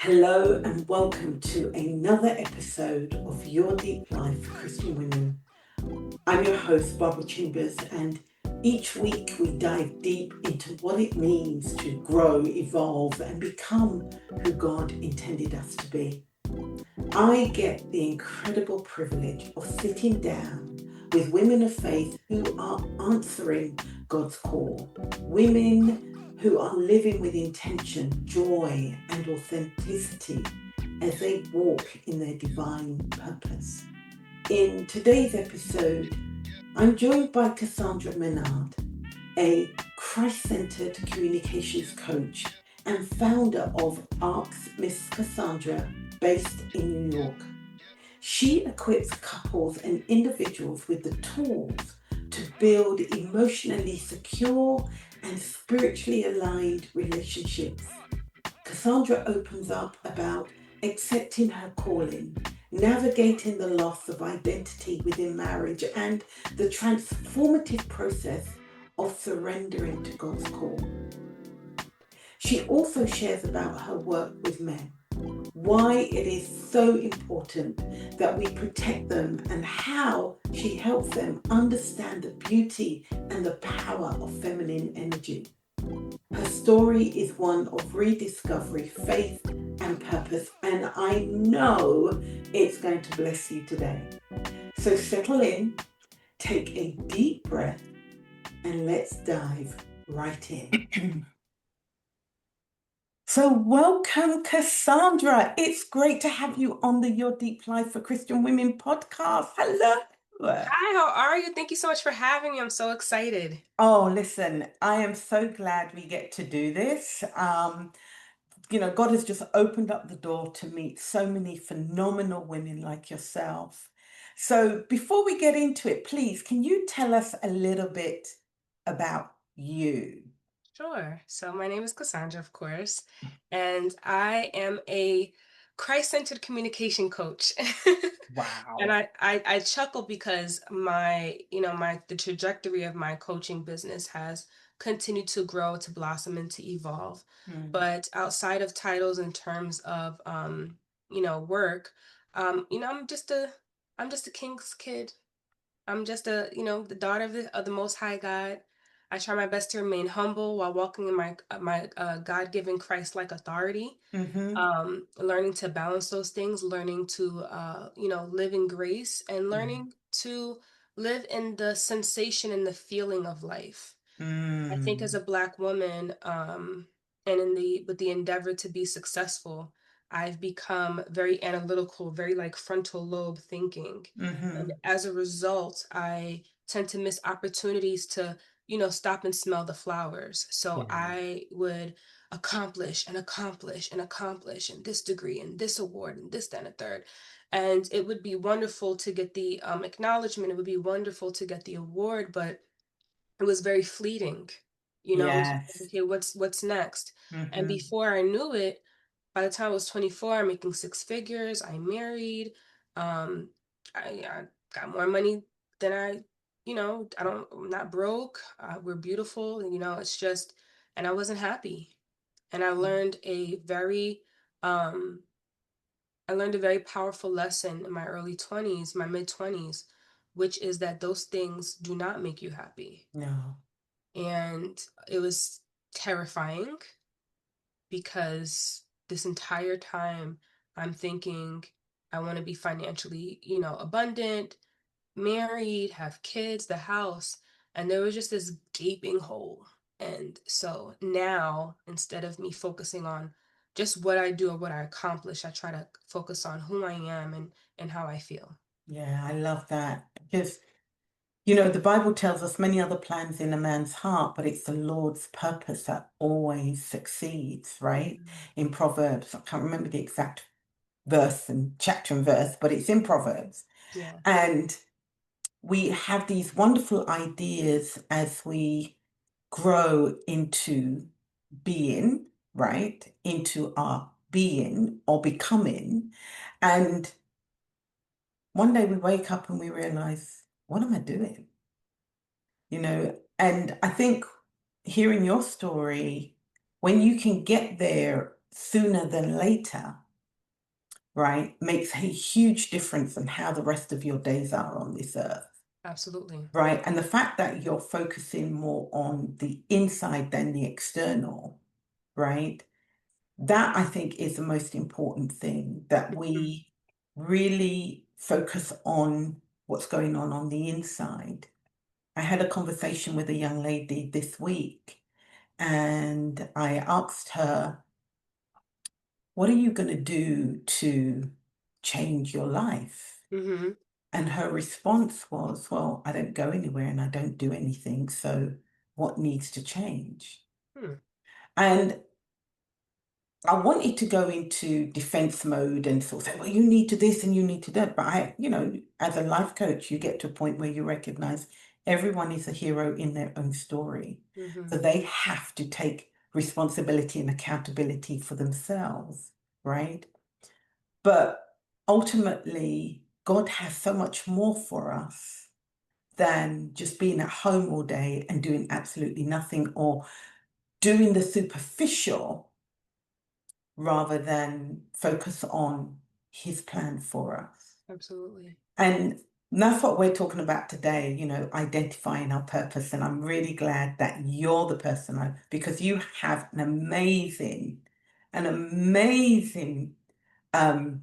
Hello and welcome to another episode of Your Deep Life for Christian Women. I'm your host, Barbara Chambers, and each week we dive deep into what it means to grow, evolve, and become who God intended us to be. I get the incredible privilege of sitting down with women of faith who are answering God's call, women who are living with intention, joy, and authenticity as they walk in their divine purpose. In today's episode, I'm joined by Cassandra Menard, a Christ-centered communications coach and founder of Ask Miss Cassandra, based in New York. She equips couples and individuals with the tools to build emotionally secure and spiritually aligned relationships. Cassandra opens up about accepting her calling, navigating the loss of identity within marriage, and the transformative process of surrendering to God's call. She also shares about her work with men, why it is so important that we protect them, and how she helps them understand the beauty and the power of feminine energy. Her story is one of rediscovery, faith, and purpose, and I know it's going to bless you today. So settle in, take a deep breath, and let's dive right in. So welcome, Cassandra. It's great to have you on the Your Deep Life for Christian Women podcast. Hello. Hi, how are you? Thank you so much for having me. I'm so excited. Oh, listen, I am so glad we get to do this. God has just opened up the door to meet so many phenomenal women like yourself. So before we get into it, please, can you tell us a little bit about you? Sure. So my name is Cassandra, of course, and I am a Christ-centered communication coach. And Wow. I chuckle because the trajectory of my coaching business has continued to grow, to blossom, and to evolve. Hmm. But outside of titles in terms of work, I'm just a king's kid. I'm just the daughter of the Most High God. I try my best to remain humble while walking in my God-given Christ-like authority. Mm-hmm. Learning to balance those things, learning to live in grace, and Yeah. learning to live in the sensation and the feeling of life. I think as Mm. a Black woman, and in the with the endeavor to be successful, I've become very analytical, very like frontal lobe thinking. And Mm-hmm. as a result, I tend to miss opportunities to, stop and smell the flowers. So Yeah. I would accomplish and accomplish and accomplish and this degree and this award and this, that, and a third. And it would be wonderful to get the acknowledgement. It would be wonderful to get the award, but it was very fleeting. It was Yes. okay, what's next? And Mm-hmm. before I knew it, by the time I was 24, I'm making six figures. I married. Um, I got more money than I'm not broke. We're beautiful. It's just, and I wasn't happy. And um, I learned a very powerful lesson in my early 20s, my mid 20s, which is that those things do not make you happy. No. And it was terrifying because this entire time I'm thinking I want to be financially, abundant, married, have kids, the house, and there was just this gaping hole. And so now, instead of me focusing on just what I do or what I accomplish, I try to focus on who I am and how I feel. Yeah, I love that. Because the Bible tells us many other plans in a man's heart, but it's the Lord's purpose that always succeeds, right? Mhm. In Proverbs, I can't remember the exact verse and chapter and verse, but it's in Proverbs. Yeah. And we have these wonderful ideas as we grow into being, right? Into our being or becoming. And one day we wake up and we realize, what am I doing? And I think hearing your story, when you can get there sooner than later, right, makes a huge difference in how the rest of your days are on this earth, Absolutely. right? And the fact that you're focusing more on the inside than the external, right? That I think is the most important thing, that Mhm. we really focus on what's going on the inside. I had a conversation with a young lady this week and I asked her, what are you going to do to change your life? Mhm. And her response was, well, I don't go anywhere and I don't do anything. So what needs to change? Hmm. And I wanted to go into defense mode and sort of say, well, you need to this and you need to that. But as a life coach, you get to a point where you recognize everyone is a hero in their own story. So Mhm. they have to take responsibility and accountability for themselves, right? But ultimately, God has so much more for us than just being at home all day and doing absolutely nothing or doing the superficial rather than focus on his plan for us. Absolutely. And that's what we're talking about today, identifying our purpose. And I'm really glad that you're the person because you have an amazing um,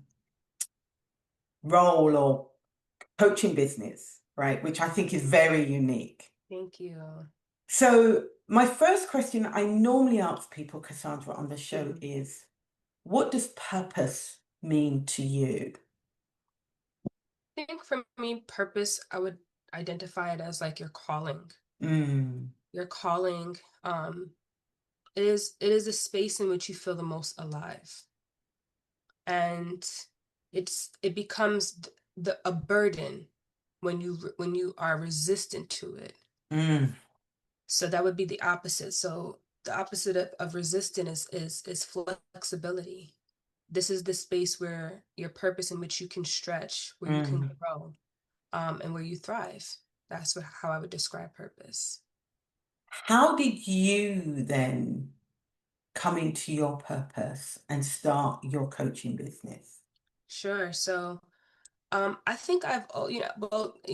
role or coaching business, right? Which I think is very unique. Thank you. So my first question I normally ask people, Cassandra, on the show Mhm. is, what does purpose mean to you? I think for me, purpose, I would identify it as like your calling. Mm, Your calling, it is a space in which you feel the most alive. And it becomes a burden when you are resistant to it. mm, So that would be the opposite. So the opposite of resistant is flexibility. This is the space where your purpose in which you can stretch, where you can mm. grow, and where you thrive. That's how I would describe purpose. How did you then come into your purpose and start your coaching business? Sure. So I think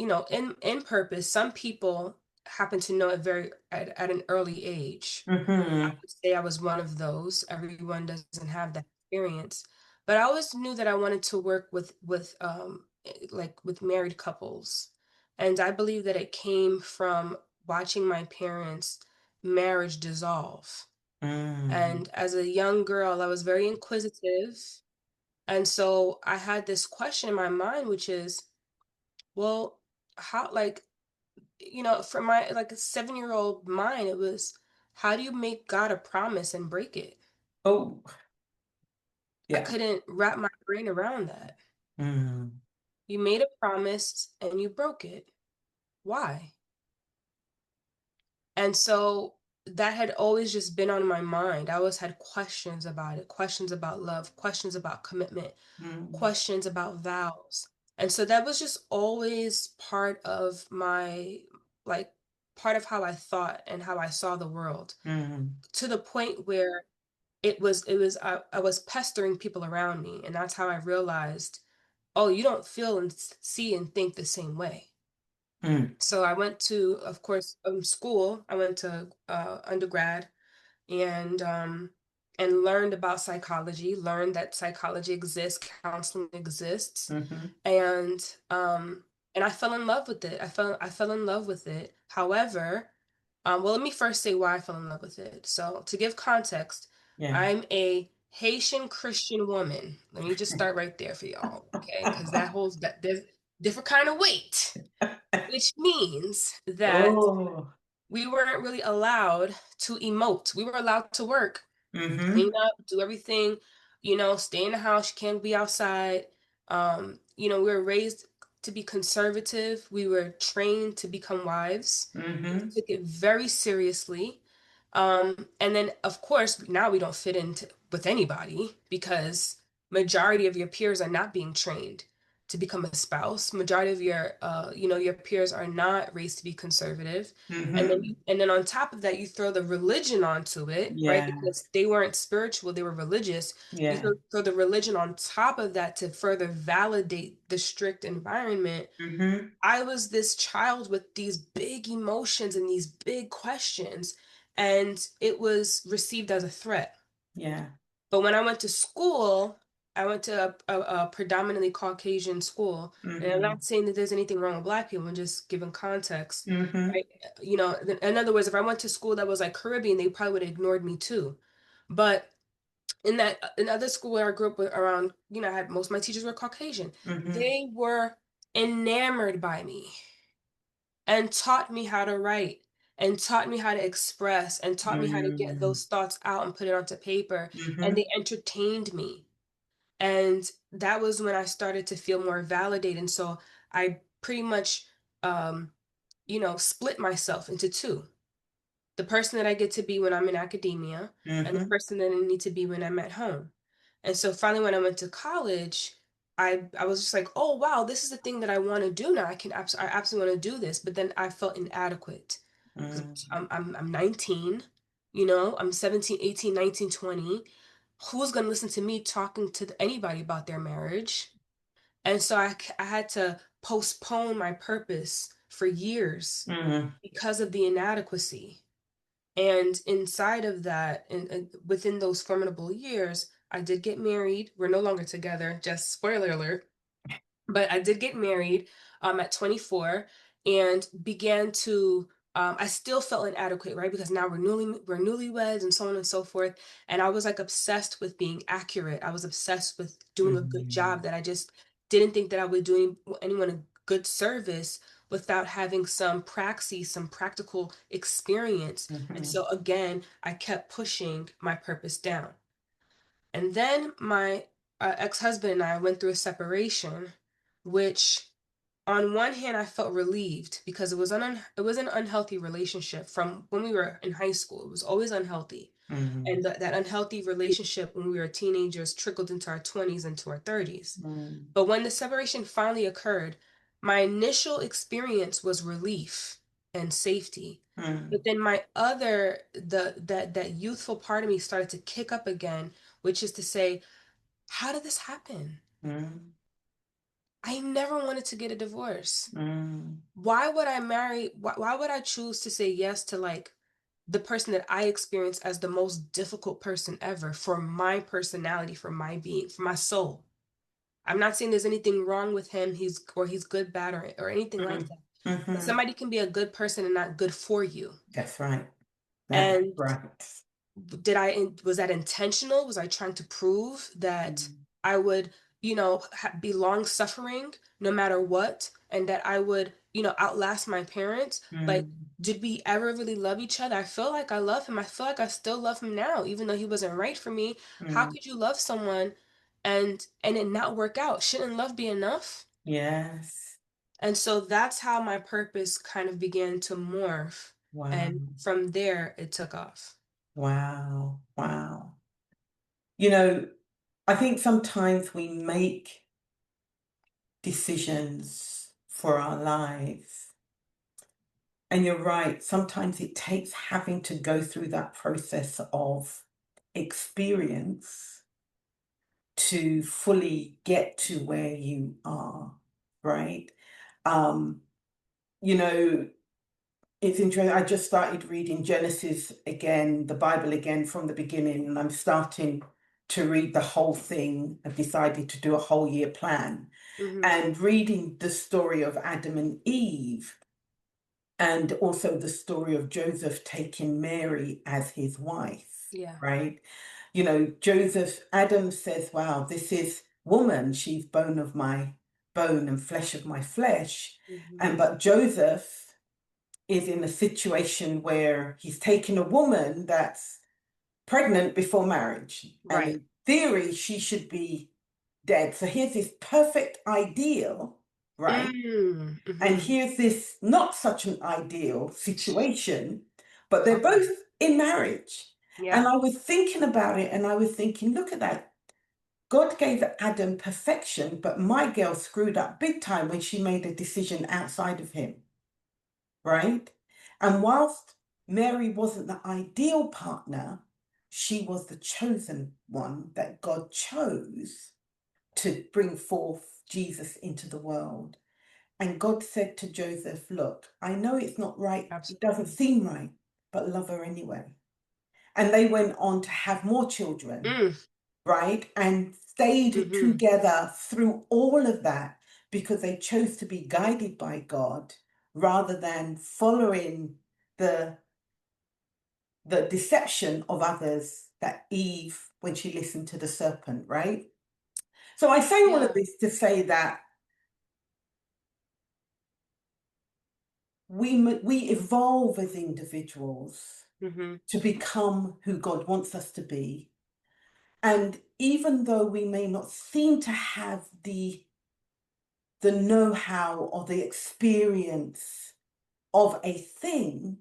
in purpose, some people happen to know it at an early age. I Mm-hmm. would say I was one of those. Everyone doesn't have that experience, but I always knew that I wanted to work with married couples, and I believe that it came from watching my parents' marriage dissolve. Mm, And as a young girl, I was very inquisitive, and so I had this question in my mind, which is, well, how for my like a 7-year-old mind, it was, how do you make God a promise and break it? oh, I yeah. couldn't wrap my brain around that. Mm, You made a promise and you broke it. Why? And so that had always just been on my mind. I always had questions about it, questions about love, questions about commitment, mm, questions about vows. And so that was just always like, part of how I thought and how I saw the world, mm, to the point where I was pestering people around me. And that's how I realized, oh, you don't feel and see and think the same way. mm, So I went to, of course, school. I went to undergrad and learned about psychology, learned that psychology exists, counseling exists, mm-hmm. and um and I fell in love with it. I fell in love with it. However, well, let me first say why I fell in love with it. So, to give context, Yeah. I'm a Haitian Christian woman. Let me just start right there for y'all, okay? Because that holds that there's different kind of weight, which means that Oh, we weren't really allowed to emote. We were allowed to work, mm-hmm. clean up, do everything, stay in the house. You can't be outside. We were raised to be conservative. We were trained to become wives. We Mm-hmm. took it very seriously. And then, of course, now we don't fit in with anybody because majority of your peers are not being trained. to become a spouse. Majority of your your peers are not raised to be conservative. Mm-hmm. And then on top of that, you throw the religion onto it, right? Yeah. Because they weren't spiritual, they were religious. You Yeah. throw the religion on top of that to further validate the strict environment. Mm-hmm. I was this child with these big emotions and these big questions, and it was received as a threat. Yeah. But when I went to school, I went to a predominantly Caucasian school. And I'm Mm-hmm. not saying that there's anything wrong with Black people, I'm just giving context. Mm-hmm. Right? In other words, if I went to school that was like Caribbean, they probably would have ignored me too. But in other school where I grew up with around, I had most of my teachers were Caucasian. Mm-hmm. They were enamored by me and taught me how to write and taught me how to express and taught me how to get Mm-hmm. those thoughts out and put it onto paper. And Mm-hmm. they entertained me. And that was when I started to feel more validated. And so I pretty much, um, split myself into two: the person that I get to be when I'm in academia and the Mm-hmm. person that I need to be when I'm at home. And so finally, when I went to college, I was just like, oh wow, this is the thing that I want to do now. I absolutely want to do this. But then I felt inadequate because Mm-hmm. I'm 19, I'm 17, 18, 19, 20. Who's gonna listen to me talking to anybody about their marriage? And so I had to postpone my purpose for years Mm-hmm. because of the inadequacy. And inside of that, and within those formidable years, I did get married. We're no longer together, just spoiler alert. But I did get married at 24 and began to I still felt inadequate, right? Because now we're newlyweds and so on and so forth. And I was like obsessed with being accurate. I was obsessed with doing a good Mm-hmm. job that I just didn't think that I would do anyone a good service without having some praxis, some practical experience. And Mm-hmm. so again, I kept pushing my purpose down. And then my ex-husband and I went through a separation, which on one hand I felt relieved because it was an unhealthy relationship from when we were in high school. It was always unhealthy. Mm-hmm. And that unhealthy relationship when we were teenagers trickled into our 20s and to our 30s. But when the separation finally occurred, my initial experience was relief and safety. Mm-hmm. But then my other the that youthful part of me started to kick up again, which is to say, how did this happen? Mm-hmm. I never wanted to get a divorce. Mm-hmm. Why would I choose to say yes to like the person that I experience as the most difficult person ever for my personality, for my being, for my soul? I'm not saying there's anything wrong with him, he's good, bad, or anything like that. But Mm-hmm. somebody can be a good person and not good for you. That's right. That's And right. was that intentional? Was I trying to prove that Mm-hmm. I would, be long suffering no matter what, and that I would, outlast my parents? Like, did we ever really love each other? I feel like I love him. I feel like I still love him now, even though he wasn't right for me. How Mm-hmm. could you love someone and it not work out? Shouldn't love be enough? Yes. And so that's how my purpose kind of began to morph. Wow. And from there, it took off. Wow. Wow. You know, I think sometimes we make decisions for our lives. And you're right, sometimes it takes having to go through that process of experience to fully get to where you are, right? Um, you know, it's interesting. I just started reading Genesis again, the Bible again from the beginning, and I'm starting to read the whole thing. I've decided to do a whole year plan Hmm. and reading the story of Adam and Eve and also the story of Joseph taking Mary as his wife, Yeah. right? You know, Adam says, wow, this is woman, she's bone of my bone and flesh of my flesh. Hmm. And but Joseph is in a situation where he's taken a woman that's pregnant before marriage. And Right. in theory, she should be dead. So here's this perfect ideal, right? Mm, And mhm. here's this not such an ideal situation, but they're Okay. both in marriage. And Yeah. I was thinking about it and I was thinking, look at that. God gave Adam perfection, but my girl screwed up big time when she made a decision outside of him, right? And whilst Mary wasn't the ideal partner, she was the chosen one that God chose to bring forth Jesus into the world. And God said to Joseph, look, I know it's not right, it doesn't Absolutely. seem right, but love her anyway. And they went on to have more children, Mm, right? And stayed mm-hmm. together through all of that because they chose to be guided by God rather than following the the deception of others that Eve when she listened to the serpent, right? So I say all of Yeah. this to say that we evolve as individuals Mm-hmm. to become who God wants us to be. And even though we may not seem to have the know-how or the experience of a thing,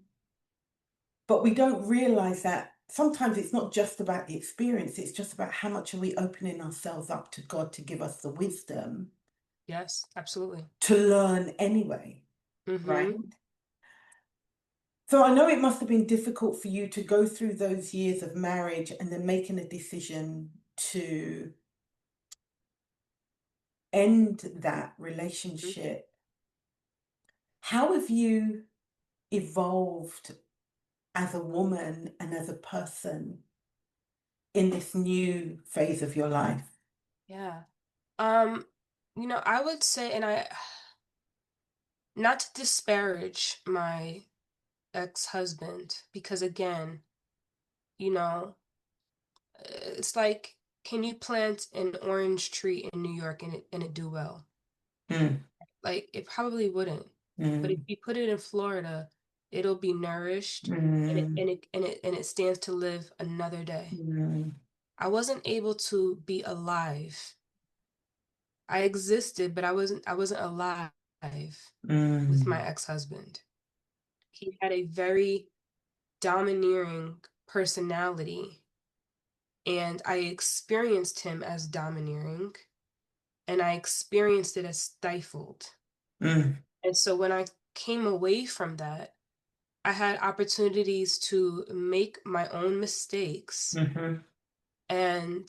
but we don't realize that sometimes it's not just about the experience, it's just about how much are we opening ourselves up to God to give us the wisdom Yes, absolutely. to learn anyway, right? Mm-hmm. So I know it must have been difficult for you to go through those years of marriage and then making a decision to end that relationship. How have you evolved as a woman and as a person in this new phase of your life? Yeah. Um, I would say, and I, not to disparage my ex-husband, because again, you know, it's like, can you plant an orange tree in New York and it do well? Mm, Like, it probably wouldn't. But if mm, you put it in Florida, it'll be nourished and it mm, and it and it and it stands to live another day. mm, I wasn't able to be alive. I existed, but I wasn't alive with my mm, ex-husband. He had a very domineering personality, and I experienced him as domineering, and I experienced it as stifled. mm, And so when I came away from that, I had opportunities to make my own mistakes mhm, and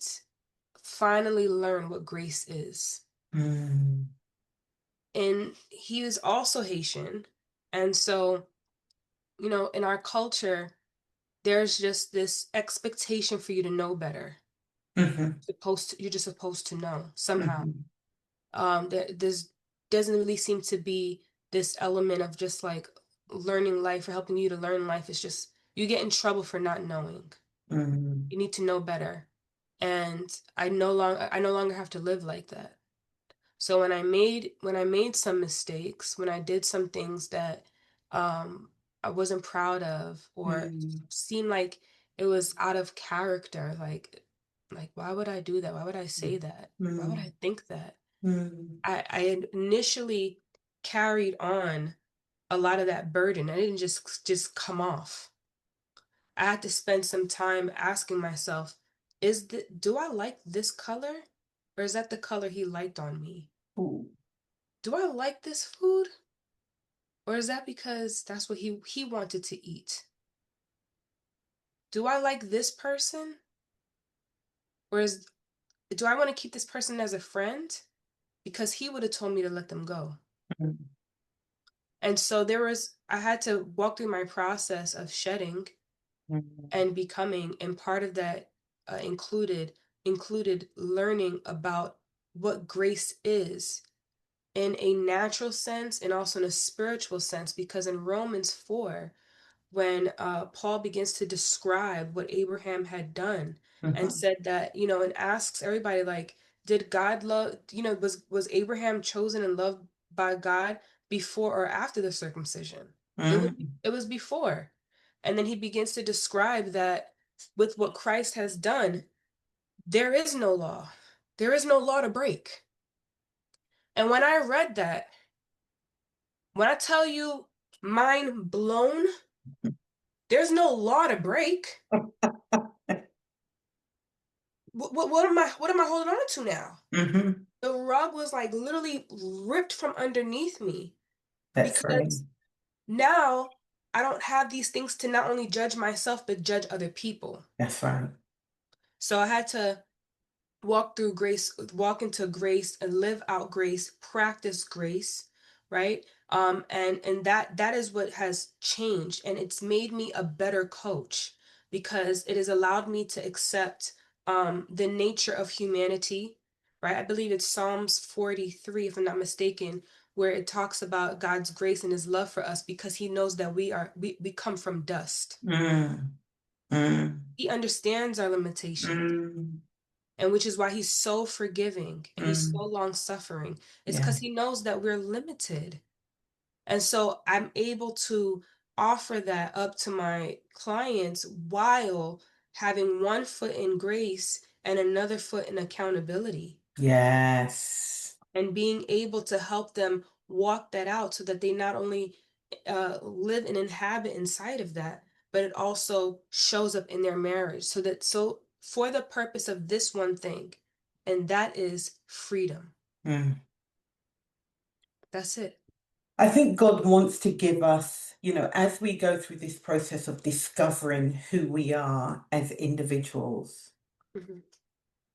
finally learn what grace is. mm, And he is also Haitian. And so, in our culture, there's just this expectation for you to know better. mhm, You're just supposed to know somehow. mhm, There's doesn't really seem to be this element of just like learning life or helping you to learn life. It's just you get in trouble for not knowing. mm, You need to know better. And I no longer have to live like that. So when I made some mistakes, when I did some things that I wasn't proud of or mm, seemed like it was out of character, like why would I do that? Why would I say that? Why would mm, I think that? mm, I had initially carried on a lot of that burden. I didn't just come off. I had to spend some time asking myself, do I like this color? Or is that the color he liked on me? ooh, Do I like this food? Or is that because that's what he wanted to eat? Do I like this person? Or do I want to keep this person as a friend? Because he would have told me to let them go. mm, And so I had to walk through my process of shedding mm, and becoming, and part of that included learning about what grace is in a natural sense and also in a spiritual sense, because in Romans 4, when Paul begins to describe what Abraham had done and mhm, said that, and asks everybody, like, did God love, was Abraham chosen and loved by God before or after the circumcision? It was mm, it was before. And then he begins to describe that with what Christ has done, there is no law. There is no law to break. And when I read that, when I tell you mind blown, there's no law to break. what am I holding on to now? Mm-hmm. The rug was like literally ripped from underneath me That's right. because now I don't have these things to not only judge myself but judge other people. That's right. So I had to walk into grace and live out grace, practice grace, right? And that is what has changed, and it's made me a better coach because it has allowed me to accept the nature of humanity, right? I believe it's Psalms 43, if I'm not mistaken, where it talks about God's grace and his love for us because he knows that we come from dust. Mm, mm, He understands our limitations. mm, And which is why he's so forgiving and he's so mm. long suffering. It's Yeah. because he knows that we're limited. And so I'm able to offer that up to my clients while having one foot in grace and another foot in accountability, Yes. and being able to help them walk that out so that they not only live and inhabit inside of that, but it also shows up in their marriage. So for the purpose of this one thing, and that is freedom. Mm. That's it. I think God wants to give us, as we go through this process of discovering who we are as individuals, Hmm.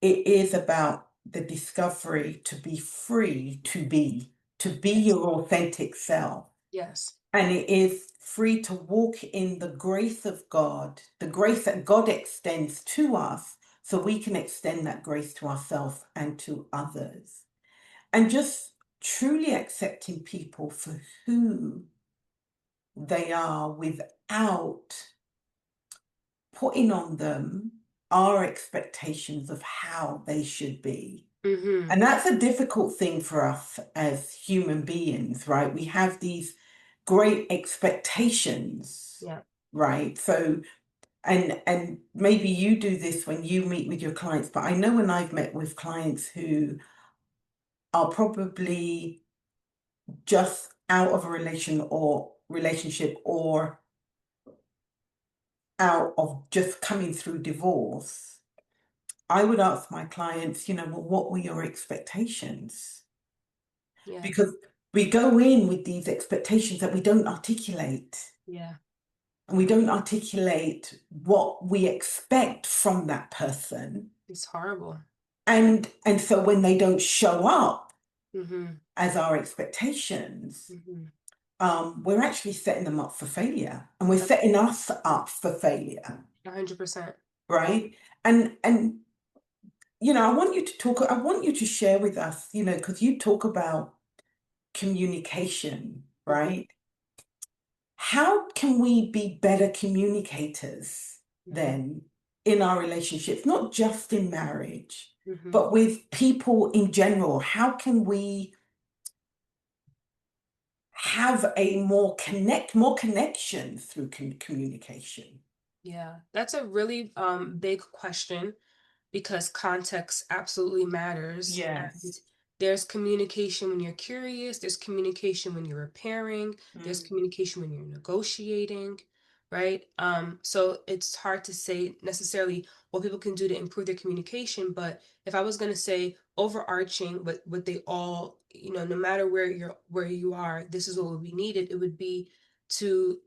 it is about the discovery to be free to be Yes. your authentic self. Yes. And it is free to walk in the grace of God, the grace that God extends to us, so we can extend that grace to ourselves and to others. And just truly accepting people for who they are without putting on them our expectations of how they should be. Hmm. And that's a difficult thing for us as human beings, right? We have these great expectations, Yeah. right? So, and maybe you do this when you meet with your clients, but I know when I've met with clients who are probably just out of a relationship or out of just coming through divorce, I would ask my clients, well, what were your expectations? Yeah. Because we go in with these expectations that we don't articulate, Yeah. and we don't articulate what we expect from that person. It's horrible. And so when they don't show up Hmm. as our expectations, Hmm. we're actually setting them up for failure, and we're setting us up for failure, 100%. right? And I want you to share with us, because you talk about communication, Hmm. right? How can we be better communicators Hmm. then in our relationships, not just in marriage, Hmm. but with people in general? How can we have a more connection through communication? Yeah. That's a really big question because context absolutely matters. And Yes. there's communication when you're curious, there's communication when you're repairing, there's Mm, communication when you're negotiating, right? So it's hard to say necessarily what people can do to improve their communication, but if I was going to say overarching what they all, no matter where you are, this is what would be needed, it would be to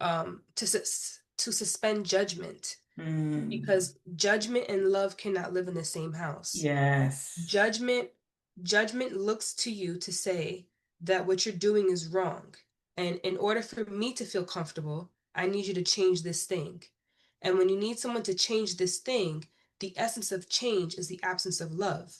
suspend judgment, mm, because judgment and love cannot live in the same house. yes. Judgment judgment looks to you to say that what you're doing is wrong. And in order for me to feel comfortable, I need you to change this thing. And when you need someone to change this thing, the essence of change is the absence of love,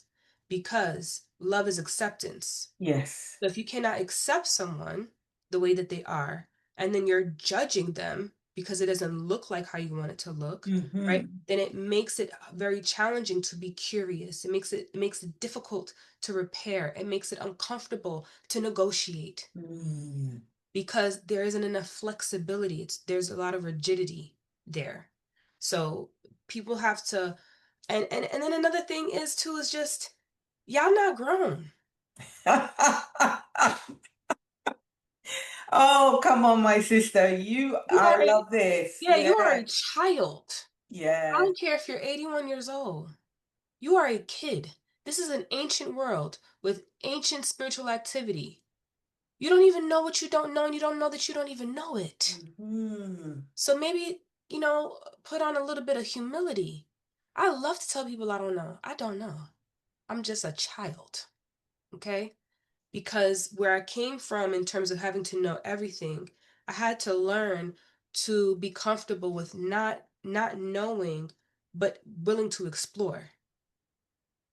because love is acceptance. Yes. So if you cannot accept someone the way that they are, and then you're judging them because it doesn't look like how you want it to look, right? Hmm. Then it makes it very challenging to be curious. It makes it difficult to repair. It makes it uncomfortable to negotiate Mm. because there isn't enough flexibility. There's a lot of rigidity there. So people have to, and then another thing is too is just y'all not grown. Oh, come on, my sister. You I are a love this. Yeah, Yeah. you are a child. I Yeah. don't care if you're 81 years old. You are a kid. This is an ancient world with ancient spiritual activity. You don't even know what you don't know, and you don't know that you don't even know it. Mhm. So maybe, put on a little bit of humility. I love to tell people I don't know. I don't know. I'm just a child, okay? Because where I came from in terms of having to know everything, I had to learn to be comfortable with not knowing, but willing to explore.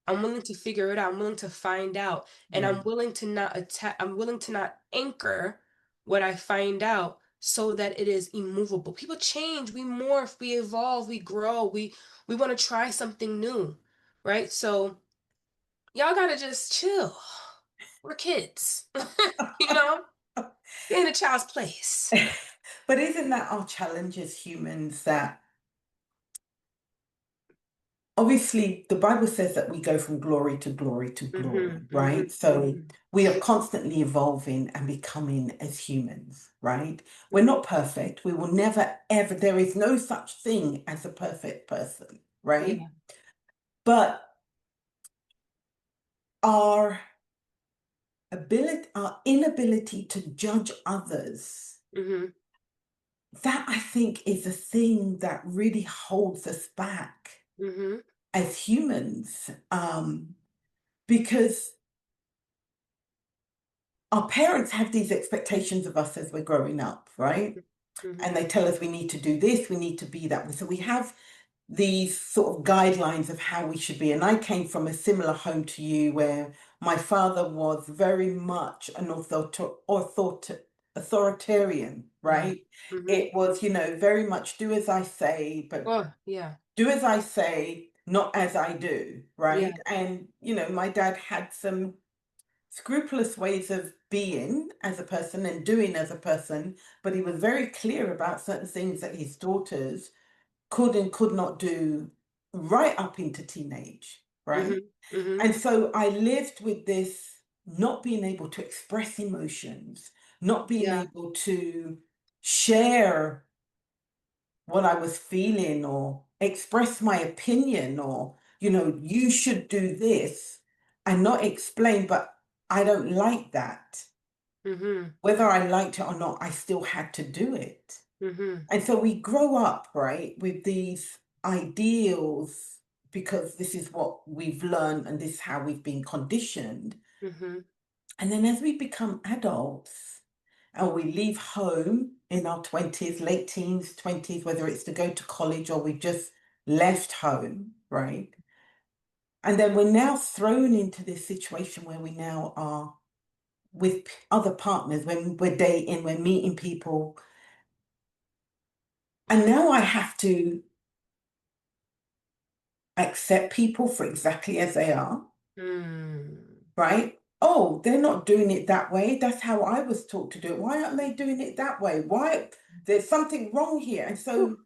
I'm willing to figure it out. I'm willing to find out. And Yeah. I'm willing to not anchor what I find out so that it is immovable. People change, we morph, we evolve, we grow, we want to try something new. Right? So y'all gotta just chill. We're kids. you know? Get in a child's place. But isn't that our challenge as humans that obviously the Bible says that we go from glory to glory to glory, Mm-hmm. right? Mm-hmm. So Mm-hmm. we are constantly evolving and becoming as humans, right? We're Mm-hmm. not perfect. We will never, ever, there is no such thing as a perfect person, right? Yeah. But our our inability to judge others, Mm-hmm. that I think is a thing that really holds us back Mm-hmm. as humans. Because our parents have these expectations of us as we're growing up, right? Mm-hmm. And they tell us we need to do this, we need to be that. So we have these sort of guidelines of how we should be. And I came from a similar home to you where my father was very much an authoritarian, Yeah. right? Mm-hmm. It was, very much do as I say, but Oh, yeah. do as I say, not as I do, Yeah. right? And, my dad had some scrupulous ways of being as a person and doing as a person, but he was very clear about certain things that his daughters could and could not do right up into teenage, right? Mm-hmm. Mm-hmm. And so I lived with this not being able to express emotions, not being Yeah. able to share what I was feeling or express my opinion or, you should do this and not explain, but I don't like that. Mm-hmm. Whether I liked it or not, I still had to do it. Mm-hmm. And so we grow up, right, with these ideals because this is what we've learned and this is how we've been conditioned. Mm-hmm. And then as we become adults and we leave home in our 20s, late teens, 20s, whether it's to go to college or we've just left home, right? And then we're now thrown into this situation where we now are with other partners, when we're dating, we're meeting people. And now I have to accept people for exactly as they are, Mm. right? Oh, they're not doing it that way. That's how I was taught to do it. Why aren't they doing it that way? Why? There's something wrong here. And Whew.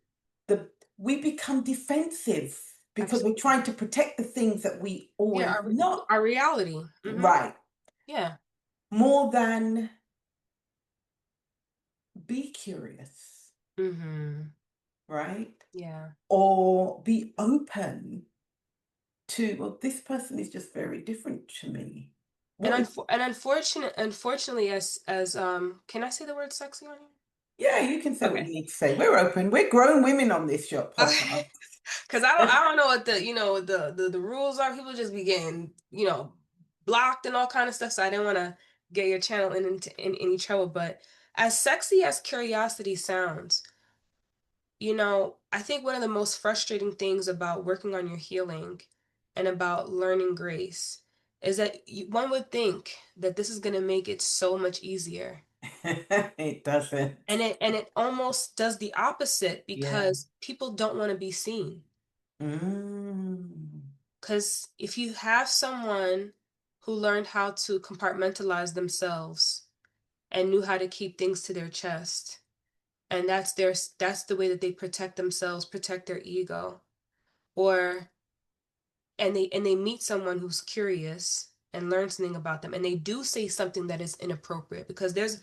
so we become defensive because we're Absolutely. trying to protect the things that we Yeah, always not our reality. Mm-hmm. right, Yeah. more than be curious, Mm-hmm. right? Yeah. Or be open to, well, this person is just very different to me. What is Unfortunately, as can I say the word sexy on here? Yeah, you can say what Okay. you need to say. We're open. We're grown women on this shop podcast. Because I don't know what the rules are. People just be getting blocked and all kind of stuff. So I didn't want to get your channel in any trouble. But as sexy as curiosity sounds, I think one of the most frustrating things about working on your healing and about learning grace is that one would think that this is going to make it so much easier. It doesn't. And it almost does the opposite Yeah. because people don't want to be seen. Mm. Because if you have someone who learned how to compartmentalize themselves and knew how to keep things to their chest, and that's the way that they protect themselves, protect their ego, or and they meet someone who's curious and learn something about them, and they do say something that is inappropriate, because there's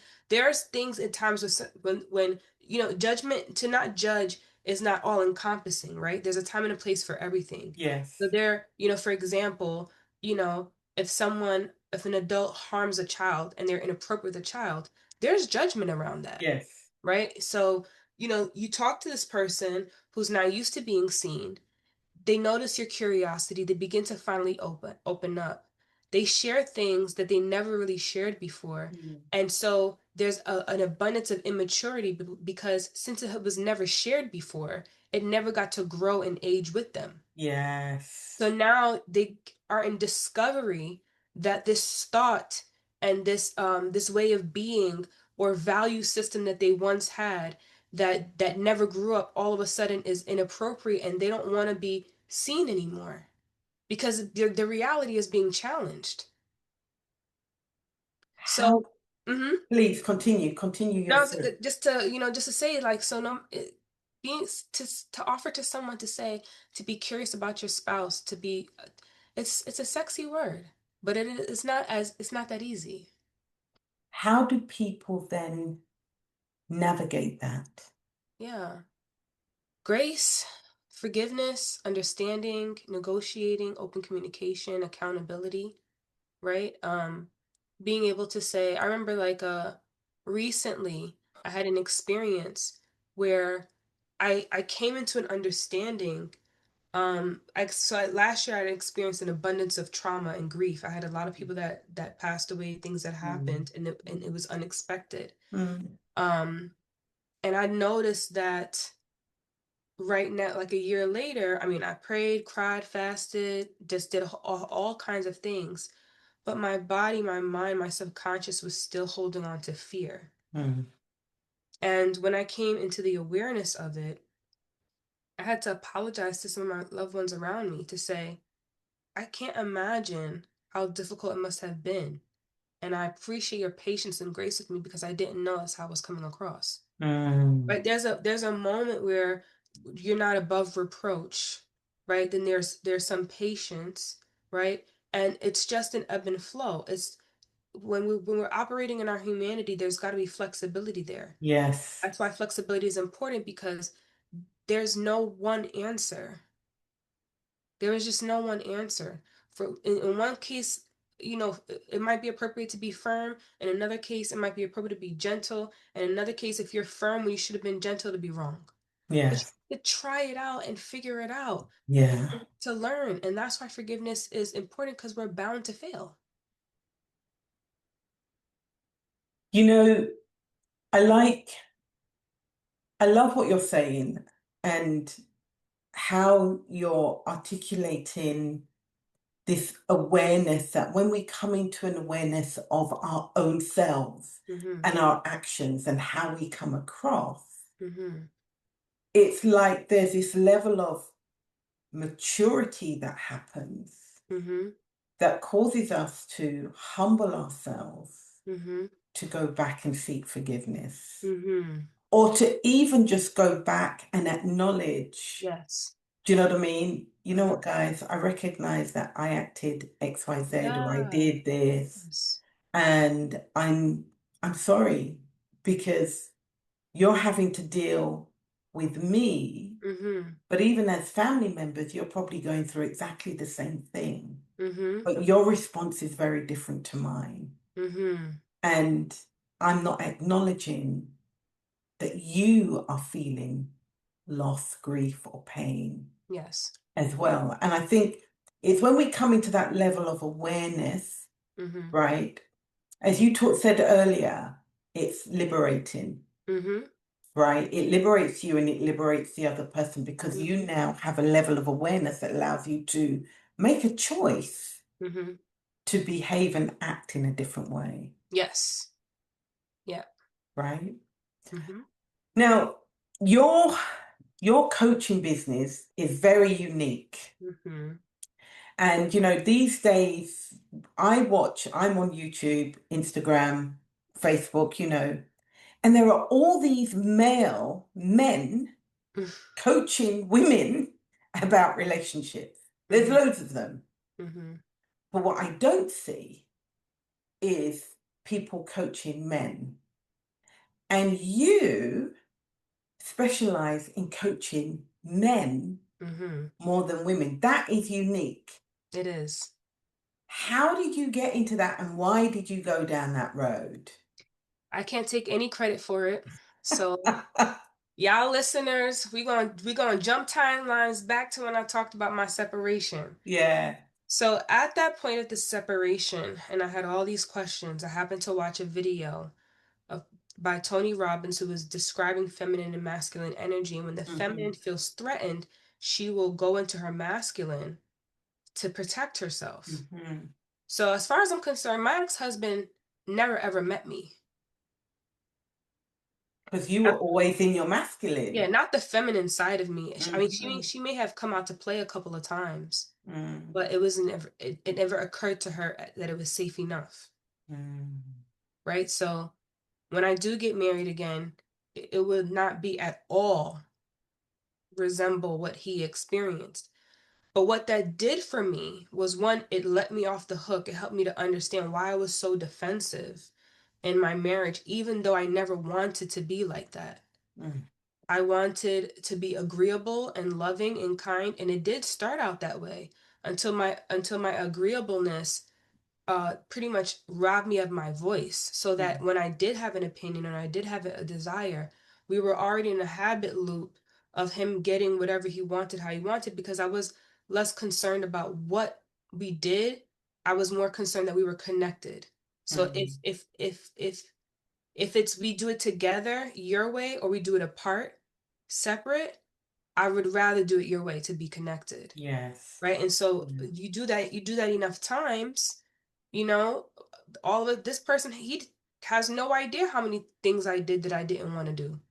things at times when judgment, to not judge is not all encompassing, right? There's a time and a place for everything. So Yes. there, for example, if an adult harms a child and they're inappropriate with a child, there's judgment around that, Yes. right? So, you talk to this person who's not used to being seen. They notice your curiosity. They begin to finally open up. They share things that they never really shared before. Mm. And so there's an abundance of immaturity because since it was never shared before, it never got to grow and age with them. Yes. So now they are in discovery that this thought and this way of being or value system that they once had that never grew up all of a sudden is inappropriate, and they don't want to be seen anymore because the reality is being challenged. How, So, mhm. please continue your No, story. just to say, like, so no, being to offer to someone to say, to be curious about your spouse, to be, it's a sexy word, but it's not that easy. How do people then navigate that? Yeah. Grace, forgiveness, understanding, negotiating, open communication, accountability, right? Being able to say, I remember, like, recently I had an experience where I came into an understanding. Last year I had experienced an abundance of trauma and grief. I had a lot of people that passed away, things that Mm. happened, and it was unexpected. Mm. Um, and I noticed that right now, like a year later, I mean, I prayed, cried, fasted, just did all kinds of things, but my body, my mind, my subconscious was still holding on to fear. Mm. And when I came into the awareness of it, I had to apologize to some of my loved ones around me to say, I can't imagine how difficult it must have been. And I appreciate your patience and grace with me because I didn't know that's how I was coming across. Mm. Right? There's a moment where you're not above reproach, right? Then there's some patience, right? And it's just an ebb and flow. It's when we're operating in our humanity, there's got to be flexibility there. Yes. That's why flexibility is important because there's no one answer. There is just no one answer. In one case, it might be appropriate to be firm. In another case, it might be appropriate to be gentle. In another case, if you're firm when you should have been gentle, to be wrong. But Yes. you have to try it out and figure it out Yeah. to learn. And that's why forgiveness is important because we're bound to fail. You know, I like, I love what you're saying and how you're articulating this awareness that when we come into an awareness of our own selves Mm-hmm. and our actions and how we come across, Mm-hmm. it's like there's this level of maturity that happens Mm-hmm. that causes us to humble ourselves, Mm-hmm. to go back and seek forgiveness, Mm-hmm. or to even just go back and acknowledge. Yes. Do you know what I mean? You know Mm-hmm. what, guys? I recognize that I acted XYZ or I Yeah. did this, Yes. and I'm sorry because you're having to deal with me. Mm-hmm. But even as family members, you're probably going through exactly the same thing. Mm-hmm. But your response is very different to mine. Mm-hmm. And I'm not acknowledging that you are feeling loss, grief, or pain Yes. as well. And I think it's when we come into that level of awareness, Mm-hmm. right? As you said earlier, it's liberating, Mm-hmm. right? It liberates you and it liberates the other person because you Mm-hmm. now have a level of awareness that allows you to make a choice Mm-hmm. to behave and act in a different way, Yes. Yeah. right? Mm-hmm. Now, your your coaching business is very unique. Mm-hmm. And these days I'm on YouTube, Instagram, Facebook, and there are all these men coaching women about relationships. There's Mm-hmm. loads of them. Mm-hmm. But what I don't see is people coaching men. And you specialize in coaching men Mm-hmm. more than women. That is unique. It is. How did you get into that and why did you go down that road? I can't take any credit for it. So y'all listeners, we gonna jump timelines back to when I talked about my separation. Yeah. So at that point of the separation, and I had all these questions, I happened to watch a video of by Tony Robbins who was describing feminine and masculine energy. And when the Hmm. feminine feels threatened, she will go into her masculine to protect herself. Hmm. So as far as I'm concerned, my ex-husband never ever met me. Because you were always in your Yeah, masculine. not the feminine side of me. I mean, Hmm. she may have come out to play a couple of times, Mm. but it was never it never occurred to her that it was safe enough, Mm. right? So when I do get married again, it would not be at all resemble what he experienced. But what that did for me was one, it let me off the hook. It helped me to understand why I was so defensive in my marriage, even though I never wanted to be like that. Mm. I wanted to be agreeable and loving and kind, and it did start out that way until my agreeableness pretty much robbed me of my voice. So that Mm. when I did have an opinion and I did have a desire, we were already in a habit loop of him getting whatever he wanted, how he wanted, because I was less concerned about what we did. I was more concerned that we were connected. So Mm. if it's we do it together your way or we do it apart, separate, I would rather do it your way to be connected. Yes. Right? And so Yeah. you do that enough times, you know, all of this person he has no idea how many things I did that I didn't want to do.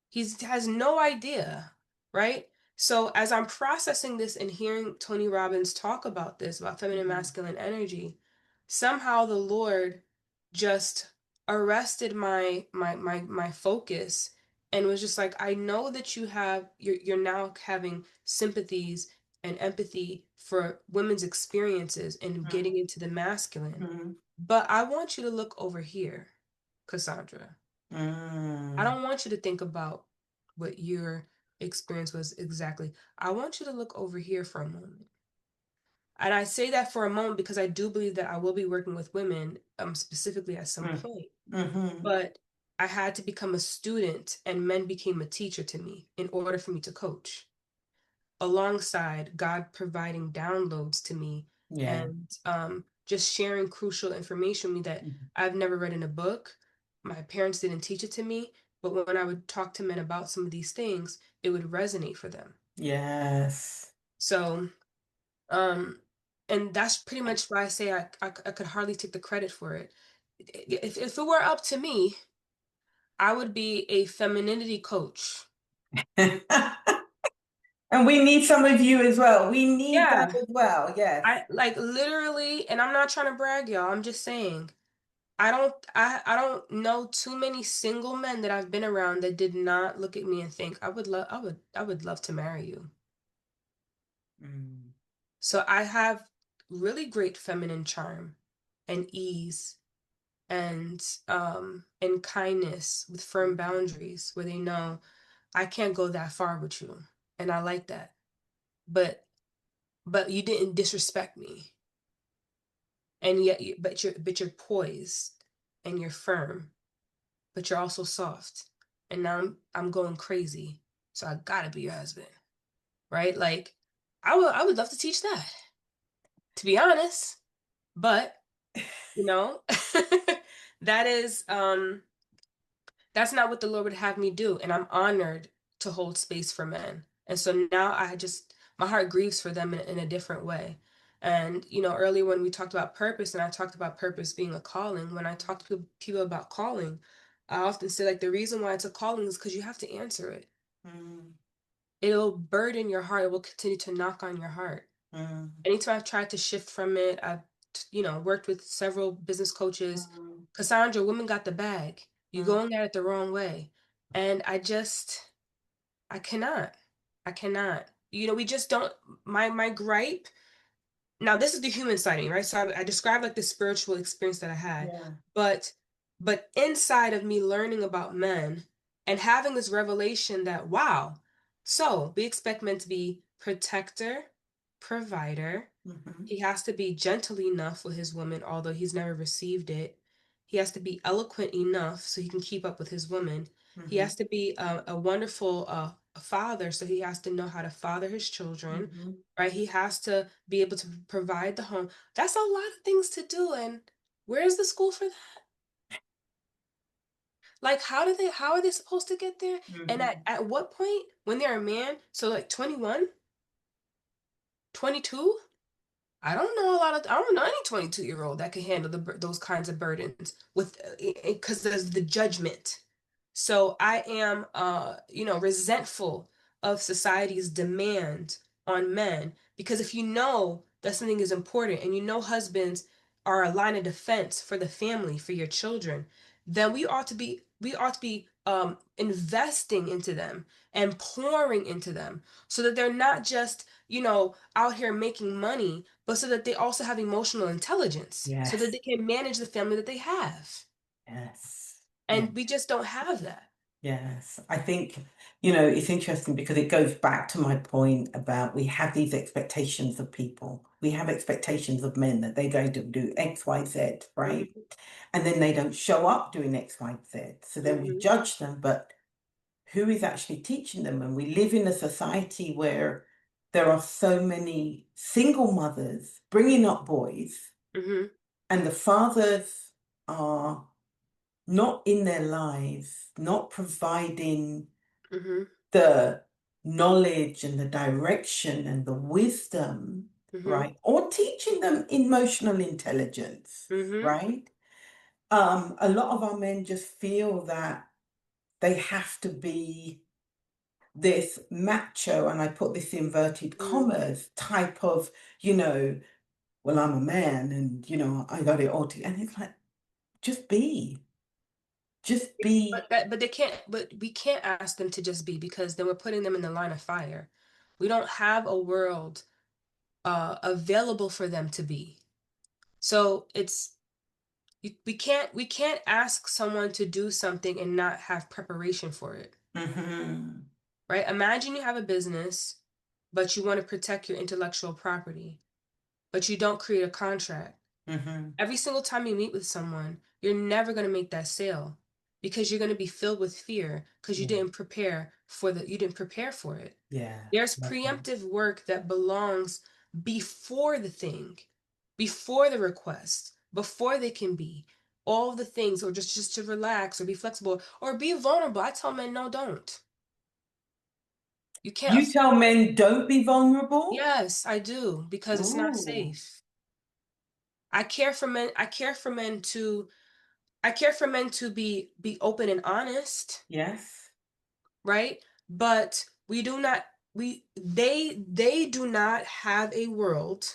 He has no idea, right? So as I'm processing this and hearing Tony Robbins talk about this, about feminine Mm. masculine energy, somehow the Lord just arrested my focus and was just like, I know that you're now having sympathies and empathy for women's experiences and Mm. getting into the masculine. Mm. But I want you to look over here, Cassandra. I Mm. don't want you to think about what your experience was exactly. I want you to look over here for a moment. And I say that for a moment because I do believe that I will be working with women, specifically at some Mm. point. Mm-hmm. But I had to become a student, and men became a teacher to me in order for me to coach, alongside God providing downloads to me Yeah. and just sharing crucial information with me that Mhm. I've never read in a book. My parents didn't teach it to me, but when I would talk to men about some of these things, it would resonate for them. Yes. So, um, and that's pretty much why I say I could hardly take the credit for it. If it were up to me, I would be a femininity coach. And we need some of you as well. We need that Yeah, as well. Yes. I like literally, and I'm not trying to brag, y'all. I'm just saying. I don't know too many single men that I've been around that did not look at me and think I would love to marry you. Mm. So I have really great feminine charm and ease and kindness with firm boundaries where they know I can't go that far with you. And I like that. But but you didn't disrespect me. And yet but you're poised and you're firm, but you're also soft. And now I'm going crazy. So I gotta be your husband. Right? Like I would love to teach that, to be honest. But, you know, that is that's not what the Lord would have me do. And I'm honored to hold space for men. And so now my heart grieves for them in a different way. And, you know, earlier when we talked about purpose and I talked about purpose being a calling, when I talk to people about calling, I often say, like, the reason why it's a calling is because you have to answer it. Mm. It'll burden your heart. It will continue to knock on your heart. Mm. Anytime I've tried to shift from it, I've, you know, worked with several business coaches. Mm. Cassandra, women got the bag. You're Mm. going at it the wrong way. And I cannot. I cannot. You know, we just don't, my gripe, now this is the human side of me, right? So I described like the spiritual experience that I had. Yeah. But but inside of me learning about men and having this revelation that, wow, so we expect men to be protector, provider. Mm-hmm. He has to be gentle enough with his woman, although he's never received it. He has to be eloquent enough so he can keep up with his woman. He Mm-hmm. has to be a wonderful father, so he has to know how to father his children, Mm-hmm. right? He has to be able to provide the home. That's a lot of things to do, and where's the school for that? Like, how are they supposed to get there? And Mm-hmm. at what point when they're a man, so like 21, 22? I don't know any 22-year-old that can handle those kinds of burdens with because there's the judgment. So I am resentful of society's demand on men because if you know that something is important and you know husbands are a line of defense for the family, for your children, then we ought to be investing into them and pouring into them so that they're not just out here making money, but so that they also have emotional intelligence, so that Yes. they can manage the family that they have. Yes. Yeah. And we just don't have that. Yes. I think, it's interesting because it goes back to my point about we have these expectations of people. We have expectations of men that they're going to do X, Y, Z, right? Hmm. And then they don't show up doing X, Y, Z. So then we Hmm. judge them, but who is actually teaching them? And we live in a society where there are so many single mothers bringing up boys, Hmm. and the fathers are not in their lives, not providing Hmm. the knowledge and the direction and the wisdom, Hmm. right? Or teaching them emotional intelligence, Hmm. right? A lot of our men just feel that they have to be this macho, and I put this inverted Hmm. commas, type of, you know, well, I'm a man and, I got it all together. And it's like, just be, just be. But we can't ask them to just be, because then we're putting them in the line of fire. We don't have a world available for them to be. So we can't ask someone to do something and not have preparation for it. Hmm. Right? Imagine you have a business, but you want to protect your intellectual property, but you don't create a contract. Hmm. Every single time you meet with someone, you're never going to make that sale because you're going to be filled with fear because Yeah. you didn't prepare for it. Yeah. There's Love that. preemptive work that belongs before the thing, before the request, before they can be. All the things, or just to relax or be flexible or be vulnerable. I tell men, no, don't. You can't You tell men don't be vulnerable? Yes, I do, because it's not Ooh, safe. I care for men to be open and honest, yes. right? But we do not we they do not have a world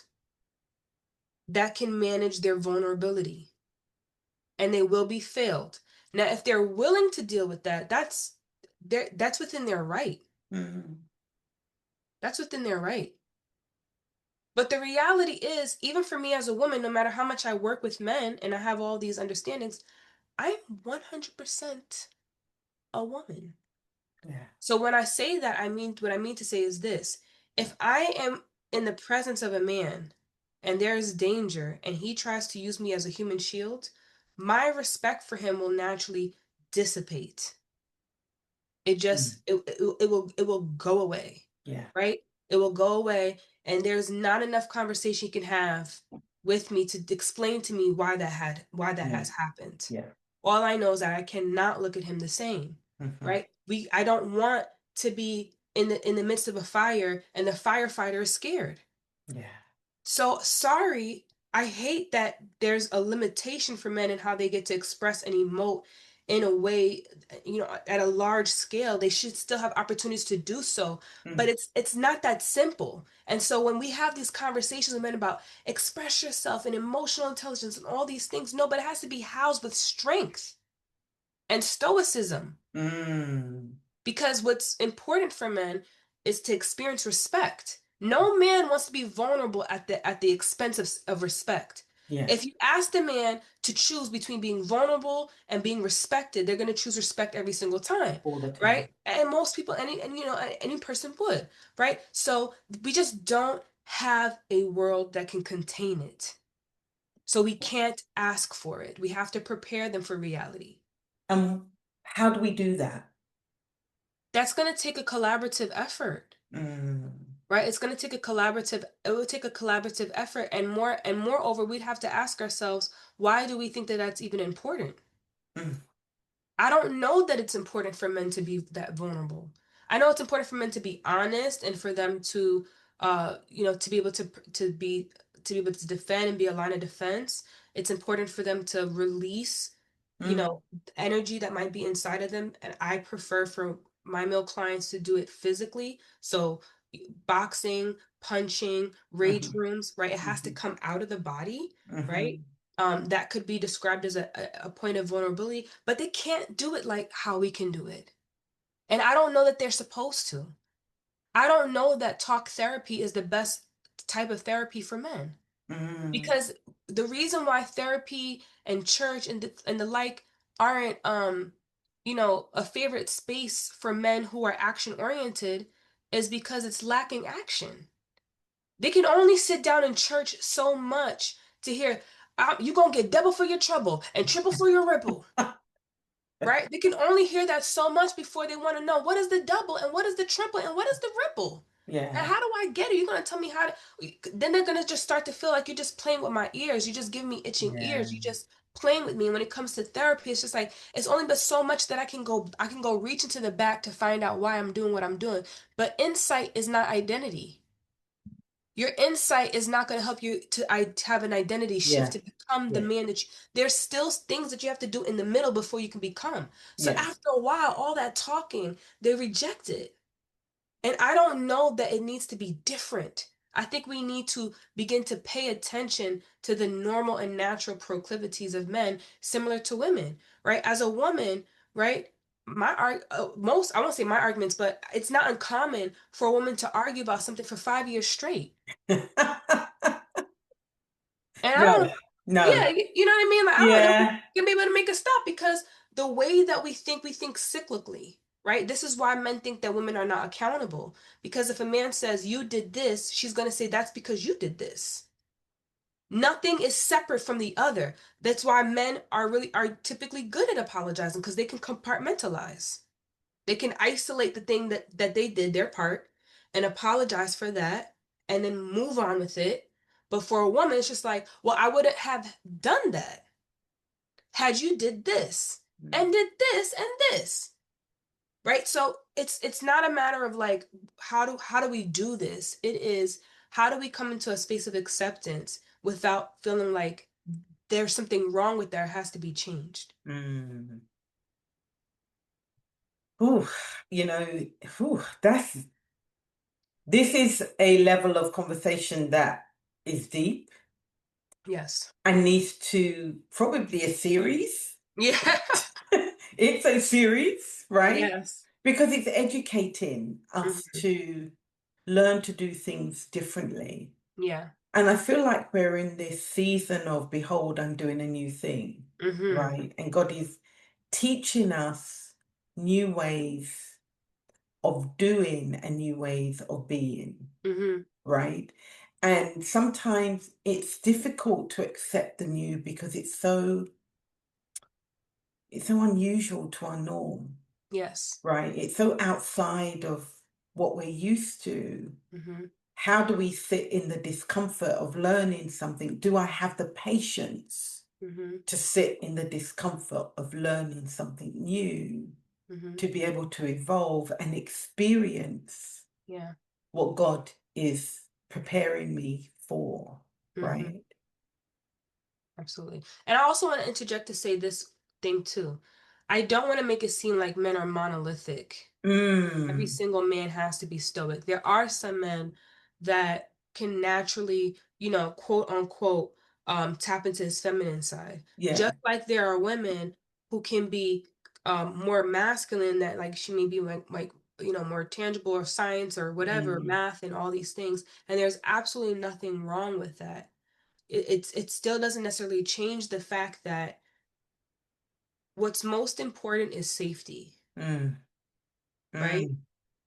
that can manage their vulnerability, and they will be failed. Now, if they're willing to deal with that, that's within their right. Mm, That's within their right. But the reality is, even for me as a woman, no matter how much I work with men and I have all these understandings, I'm 100% a woman. yeah. So when I say that, what I mean to say is this. If I am in the presence of a man and there is danger and he tries to use me as a human shield, my respect for him will naturally dissipate. It Mm, just it will go away, yeah. right? It will go away, and there's not enough conversation you can have with me to explain to me why that Yeah. has happened. Yeah. All I know is that I cannot look at him the same, Hmm. right? I don't want to be in the midst of a fire and the firefighter is scared. Yeah. So sorry, I hate that there's a limitation for men in how they get to express and emote in a way, at a large scale. They should still have opportunities to do so, but Mm, it's not that simple. And so when we have these conversations with men about express yourself and emotional intelligence and all these things, no, but it has to be housed with strength and stoicism. mm, Because what's important for men is to experience respect. No man wants to be vulnerable at the expense of respect. Yeah. If you ask the man to choose between being vulnerable and being respected, they're going to choose respect every single time, All the time. right? And most people, any person would, right? So we just don't have a world that can contain it. So we can't ask for it. We have to prepare them for reality. How do we do that? That's going to take a collaborative effort. Mm, Right? It will take a collaborative effort, and moreover, we'd have to ask ourselves, why do we think that that's even important? mm, I don't know that it's important for men to be that vulnerable. I know it's important for men to be honest and for them to to be able to be able to defend and be a line of defense. It's important for them to release, you mm, know, energy that might be inside of them. And I prefer for my male clients to do it physically. So boxing, punching, rage mhm, rooms, right? It has to mhm, come out of the body, right? mhm. That could be described as a point of vulnerability, but they can't do it like how we can do it. And I don't know that they're supposed to. I don't know that talk therapy is the best type of therapy for men. Mm, Because the reason why therapy and church and the like aren't a favorite space for men who are action oriented is because it's lacking action. They can only sit down in church so much to hear, you gonna get double for your trouble and triple for your ripple, right? They can only hear that so much before they want to know what is the double and what is the triple and what is the ripple. And yeah, how do I get it? You're gonna tell me how to. Then they're gonna just start to feel like you're just playing with my ears. You just give me itching yeah, ears. You just playing with me. And when it comes to therapy, it's just like it's only but so much that I can go reach into the back to find out why I'm doing what I'm doing. But insight is not identity. Your insight is not going to help you to have an identity shift yeah, to become the yeah, man that there's still things that you have to do in the middle before you can become. So yeah. after a while, all that talking, they reject it. And I don't know that it needs to be different. I think we need to begin to pay attention to the normal and natural proclivities of men, similar to women, right? As a woman, right? I won't say my arguments, but it's not uncommon for a woman to argue about something for 5 years straight. And I No, don't, yeah, no, you know what I mean? Like, I don't know if yeah. we can be able to make a stop because the way that we think cyclically, right? This is why men think that women are not accountable. Because if a man says, you did this, she's going to say, that's because you did this. Nothing is separate from the other. That's why men are typically good at apologizing because they can compartmentalize. They can isolate the thing that they did, their part, and apologize for that, and then move on with it. But for a woman, it's just like, well, I wouldn't have done that had you did this Mm, and did this and this. Right? So it's not a matter of like how do we do this? It is how do we come into a space of acceptance without feeling like there's something wrong with that has to be changed. mm. Ooh, that's this is a level of conversation that is deep Yes. and needs to probably a series. Yeah. It's a series, right? Yes. Because it's educating us Mhm. to learn to do things differently. Yeah. And I feel like we're in this season of, behold, I'm doing a new thing, Mhm. right? And God is teaching us new ways of doing and new ways of being, Mhm. right? And sometimes it's difficult to accept the new because it's so unusual to our norm, Yes. right? It's so outside of what we're used to. Mhm. How do we sit in the discomfort of learning something? Do I have the patience Mhm. to sit in the discomfort of learning something new, Mhm. to be able to evolve and experience Yeah. what God is preparing me for, Mhm. right? Absolutely. And I also want to interject to say this thing too. I don't want to make it seem like men are monolithic. Every Mm, single man has to be stoic. There are some men that can naturally, quote unquote, tap into his feminine side. yeah. Just like there are women who can be more masculine, that like she may be more tangible or science or whatever, Mm, math and all these things. And there's absolutely nothing wrong with that. it still doesn't necessarily change the fact that what's most important is safety, Mm, right? mm.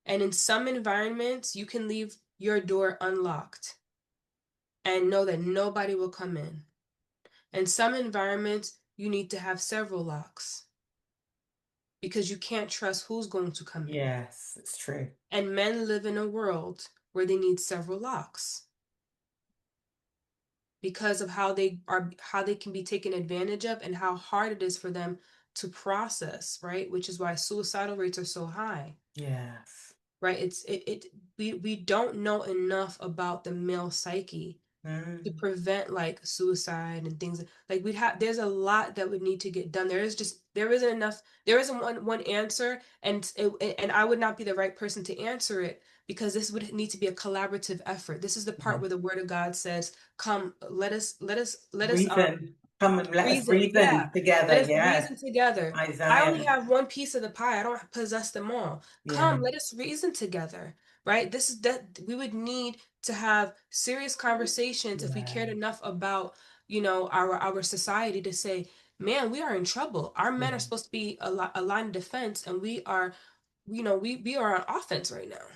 And in some environments, you can leave your door unlocked and know that nobody will come in. In some environments, you need to have several locks because you can't trust who's going to come in. Yes, it's true. And men live in a world where they need several locks because of how they can be taken advantage of and how hard it is for them to process, right? Which is why suicidal rates are so high, Yes. right? We don't know enough about the male psyche to Mm, prevent like suicide and things like we'd have there's a lot that would need to get done. There isn't enough, there isn't one answer, and I would not be the right person to answer it because this would need to be a collaborative effort. This is the part yeah. where the word of God says, come, let us Reason. Come and let us reason, yeah. reason together. Let us Yes. reason together. I only Isaiah. have one piece of the pie. I don't possess them all. Yeah. Come, let us reason together, right? This is that we would need to have serious conversations if we cared Yeah. enough about, our society to say, man, we are in trouble. Our men Yeah. are supposed to be a line of defense, and we are, we are on offense right now.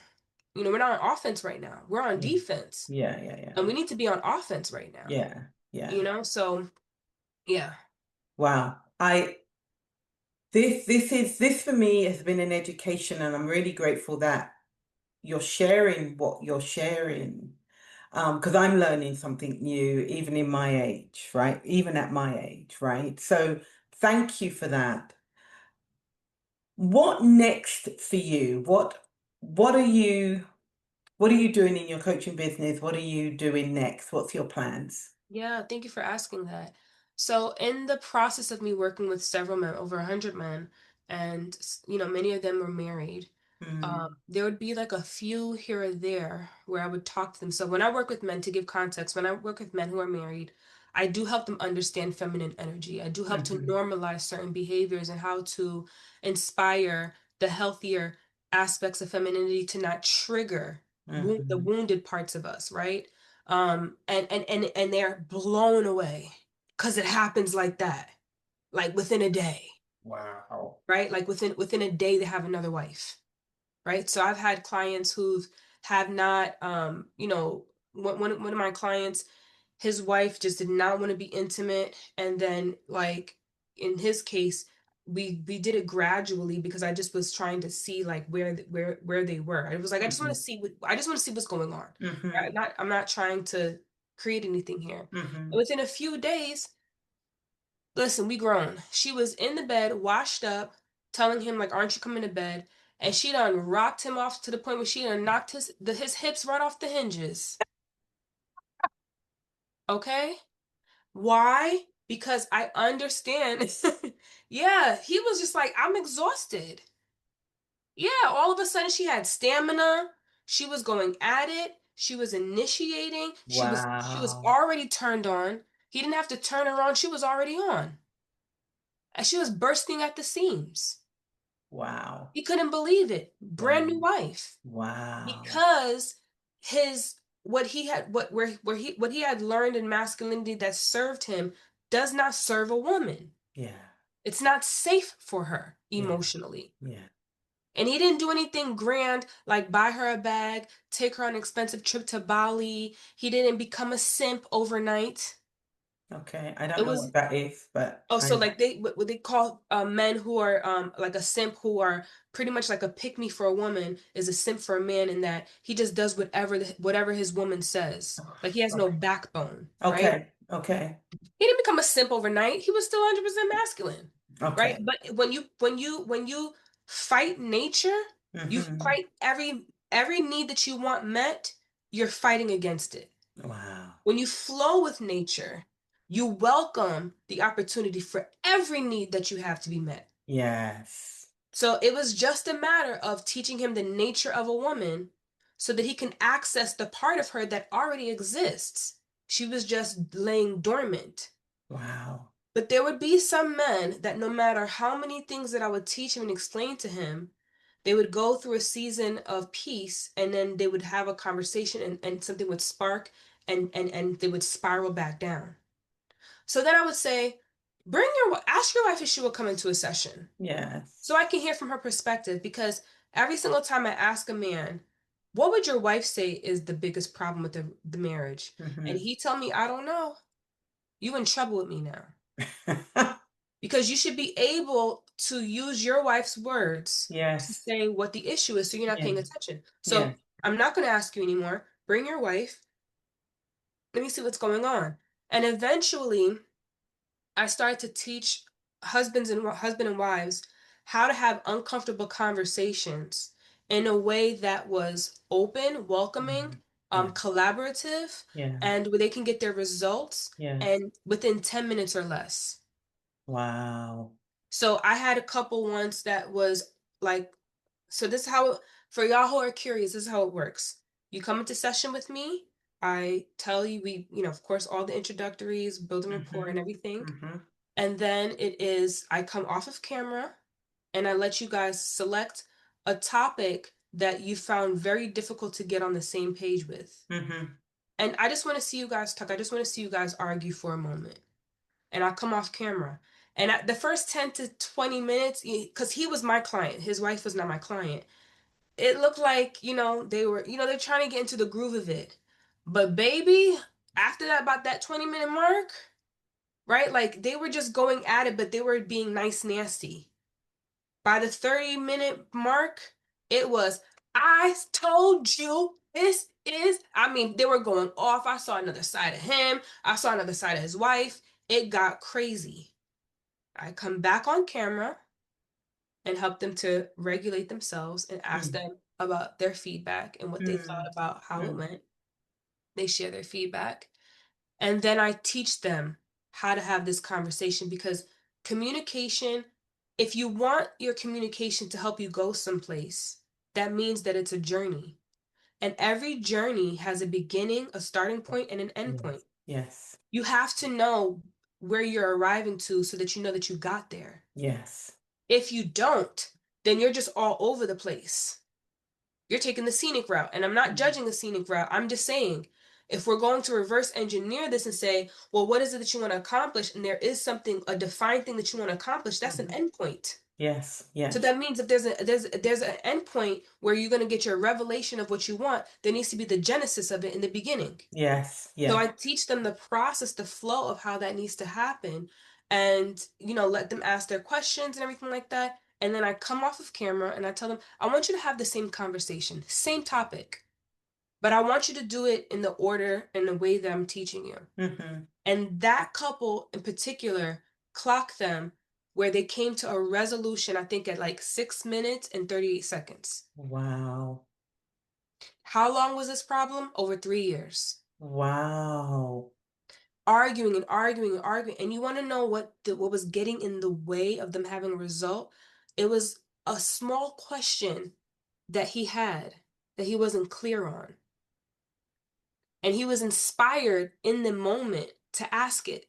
We're not on offense right now. We're on Yeah. defense, Yeah. Yeah. Yeah. and we need to be on offense right now. Yeah. Yeah. So yeah. Wow. This for me has been an education, and I'm really grateful that you're sharing what you're sharing. Because I'm learning something new, even in my age, right? Even at my age, right? So thank you for that. What next for you? What what are you doing in your coaching business? What are you doing next? What's your plans? Yeah, thank you for asking that. So, in the process of me working with several men, over 100 men, and many of them were married, Mm, there would be like a few here or there where I would talk to them. So, when I work with men, to give context, when I work with men who are married, I do help them understand feminine energy. I do help to mhm, normalize certain behaviors and how to inspire the healthier aspects of femininity to not trigger the mhm. wounded parts of us, right? And they're blown away because it happens like that, like within a day, Wow. right? Like within a day they have another wife, right? So I've had clients who have not, one of my clients, his wife just did not want to be intimate, and then like in his case, we did it gradually because I just was trying to see like where they were. I was like, Mhm, I just want to see what's going on. mhm, I'm not trying to create anything here. And mhm. within a few days, listen, we grown. She was in the bed, washed up, telling him like, "Aren't you coming to bed?" And she done rocked him off to the point where she done knocked his hips right off the hinges. Okay, why? Because I understand. Yeah, he was just like, I'm exhausted. Yeah, all of a sudden she had stamina. She was going at it. She was initiating. She was Wow. already turned on. He didn't have to turn her on. She was already on. And she was bursting at the seams. Wow. He couldn't believe it. Brand Wow. new wife. Wow. Because his what he had what he had learned in masculinity that served him does not serve a woman. Yeah. It's not safe for her Yeah. emotionally. Yeah. And he didn't do anything grand like buy her a bag, take her on an expensive trip to Bali. He didn't become a simp overnight. Okay. I don't It know was what that is, but Oh, so I like what they call men who are like a simp, who are pretty much like a pick me for a woman, is a simp for a man in that he just does whatever his woman says. Like he has no backbone, right? okay. Okay. He didn't become a simp overnight. He was still 100% masculine, right? Okay. But when you fight nature, you Hmm. fight every need that you want met, you're fighting against it. Wow. When you flow with nature, you welcome the opportunity for every need that you have to be met. Yes. So it was just a matter of teaching him the nature of a woman so that he can access the part of her that already exists. She was just laying dormant. Wow. But there would be some men that no matter how many things that I would teach him and explain to him, they would go through a season of peace and then they would have a conversation and something would spark and they would spiral back down. So then I would say, ask your wife if she will come into a session Yes. so I can hear from her perspective. Because every single time I ask a man, what would your wife say is the biggest problem with the marriage? And Mm-hmm. he tell me, I don't know. You in trouble with me now. Because you should be able to use your wife's words to Yes. say what the issue is so you're not Yeah. paying attention. So Yes. I'm not going to ask you anymore. Bring your wife. Let me see what's going on. And eventually, I started to teach husband and wives how to have uncomfortable conversations in a way that was open, welcoming, Mhm. Yeah. collaborative, Yeah. and where they can get their results Yes. and within 10 minutes or less. Wow. So I had a couple once that was like, so this is how, for y'all who are curious, this is how it works. You come into session with me, I tell you, of course, all the introductories, building rapport Mm-hmm. and everything. Mm-hmm. And then I come off of camera and I let you guys select a topic that you found very difficult to get on the same page with. Mm-hmm. And I just want to see you guys talk. I just want to see you guys argue for a moment. And I come off camera. And the first 10 to 20 minutes, because he was my client, his wife was not my client, it looked like, they're trying to get into the groove of it. But baby, after that, about that 20-minute mark, right? Like they were just going at it, but they were being nice, nasty. By the 30-minute mark, it was, I told you I mean, they were going off. I saw another side of him. I saw another side of his wife. It got crazy. I come back on camera and help them to regulate themselves and ask Mm-hmm. them about their feedback and what they thought about how it Mm-hmm. went. They share their feedback. And then I teach them how to have this conversation because communication, if you want your communication to help you go someplace, that means that it's a journey. And every journey has a beginning, a starting point, and an end point. Yes. Yes. You have to know where you're arriving to so that you know that you got there. Yes. If you don't, then you're just all over the place. You're taking the scenic route. And I'm not Mm-hmm. judging the scenic route. I'm just saying, if we're going to reverse engineer this and say, well, what is it that you want to accomplish? And there is something, a defined thing that you want to accomplish, that's an Mm-hmm. endpoint. Yes. So Yes. that means if there's an endpoint where you're going to get your revelation of what you want, there needs to be the genesis of it in the beginning. Yes. So Yes. I teach them the process, the flow of how that needs to happen, and let them ask their questions and everything like that. And then I come off of camera and I tell them, I want you to have the same conversation, same topic, but I want you to do it in the order and the way that I'm teaching you. Mm-hmm. And that couple in particular, clock them where they came to a resolution, I think at like 6 minutes and 38 seconds. Wow. How long was this problem? Over 3 years. Wow. Arguing and arguing and arguing. And you want to know what was getting in the way of them having a result? It was a small question that he had that he wasn't clear on. And he was inspired in the moment to ask it.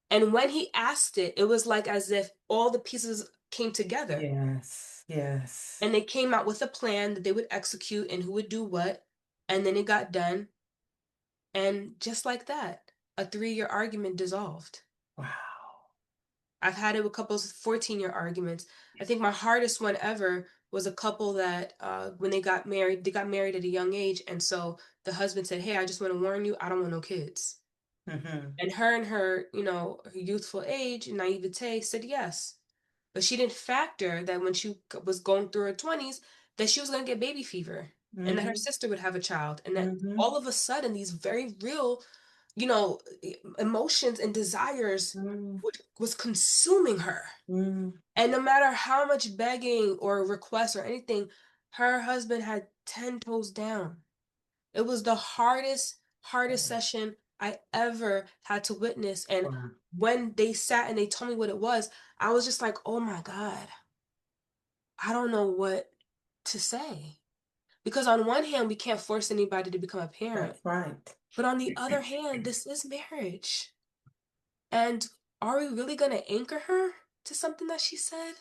And when he asked it, it was like as if all the pieces came together. Yes. Yes. And they came out with a plan that they would execute and who would do what. And then it got done. And just like that, a 3-year argument dissolved. Wow. I've had it with couples 14-year arguments. I think my hardest one ever was a couple that when they got married at a young age. And so the husband said, hey, I just want to warn you, I don't want no kids. Mm-hmm. And her her youthful age and naivete said yes. But she didn't factor that when she was going through her 20s, that she was going to get baby fever and that her Mm-hmm. sister would have a child. And that Mm-hmm. all of a sudden, these very real, emotions and desires Mm-hmm. was consuming her. Mm-hmm. And no matter how much begging or requests or anything, her husband had 10 toes down. It was the hardest session I ever had to witness. And Wow. when they sat and they told me what it was, I was just like, oh my God, I don't know what to say. Because on one hand, we can't force anybody to become a parent. That's right. But on the other hand, this is marriage. And are we really going to anchor her to something that she said?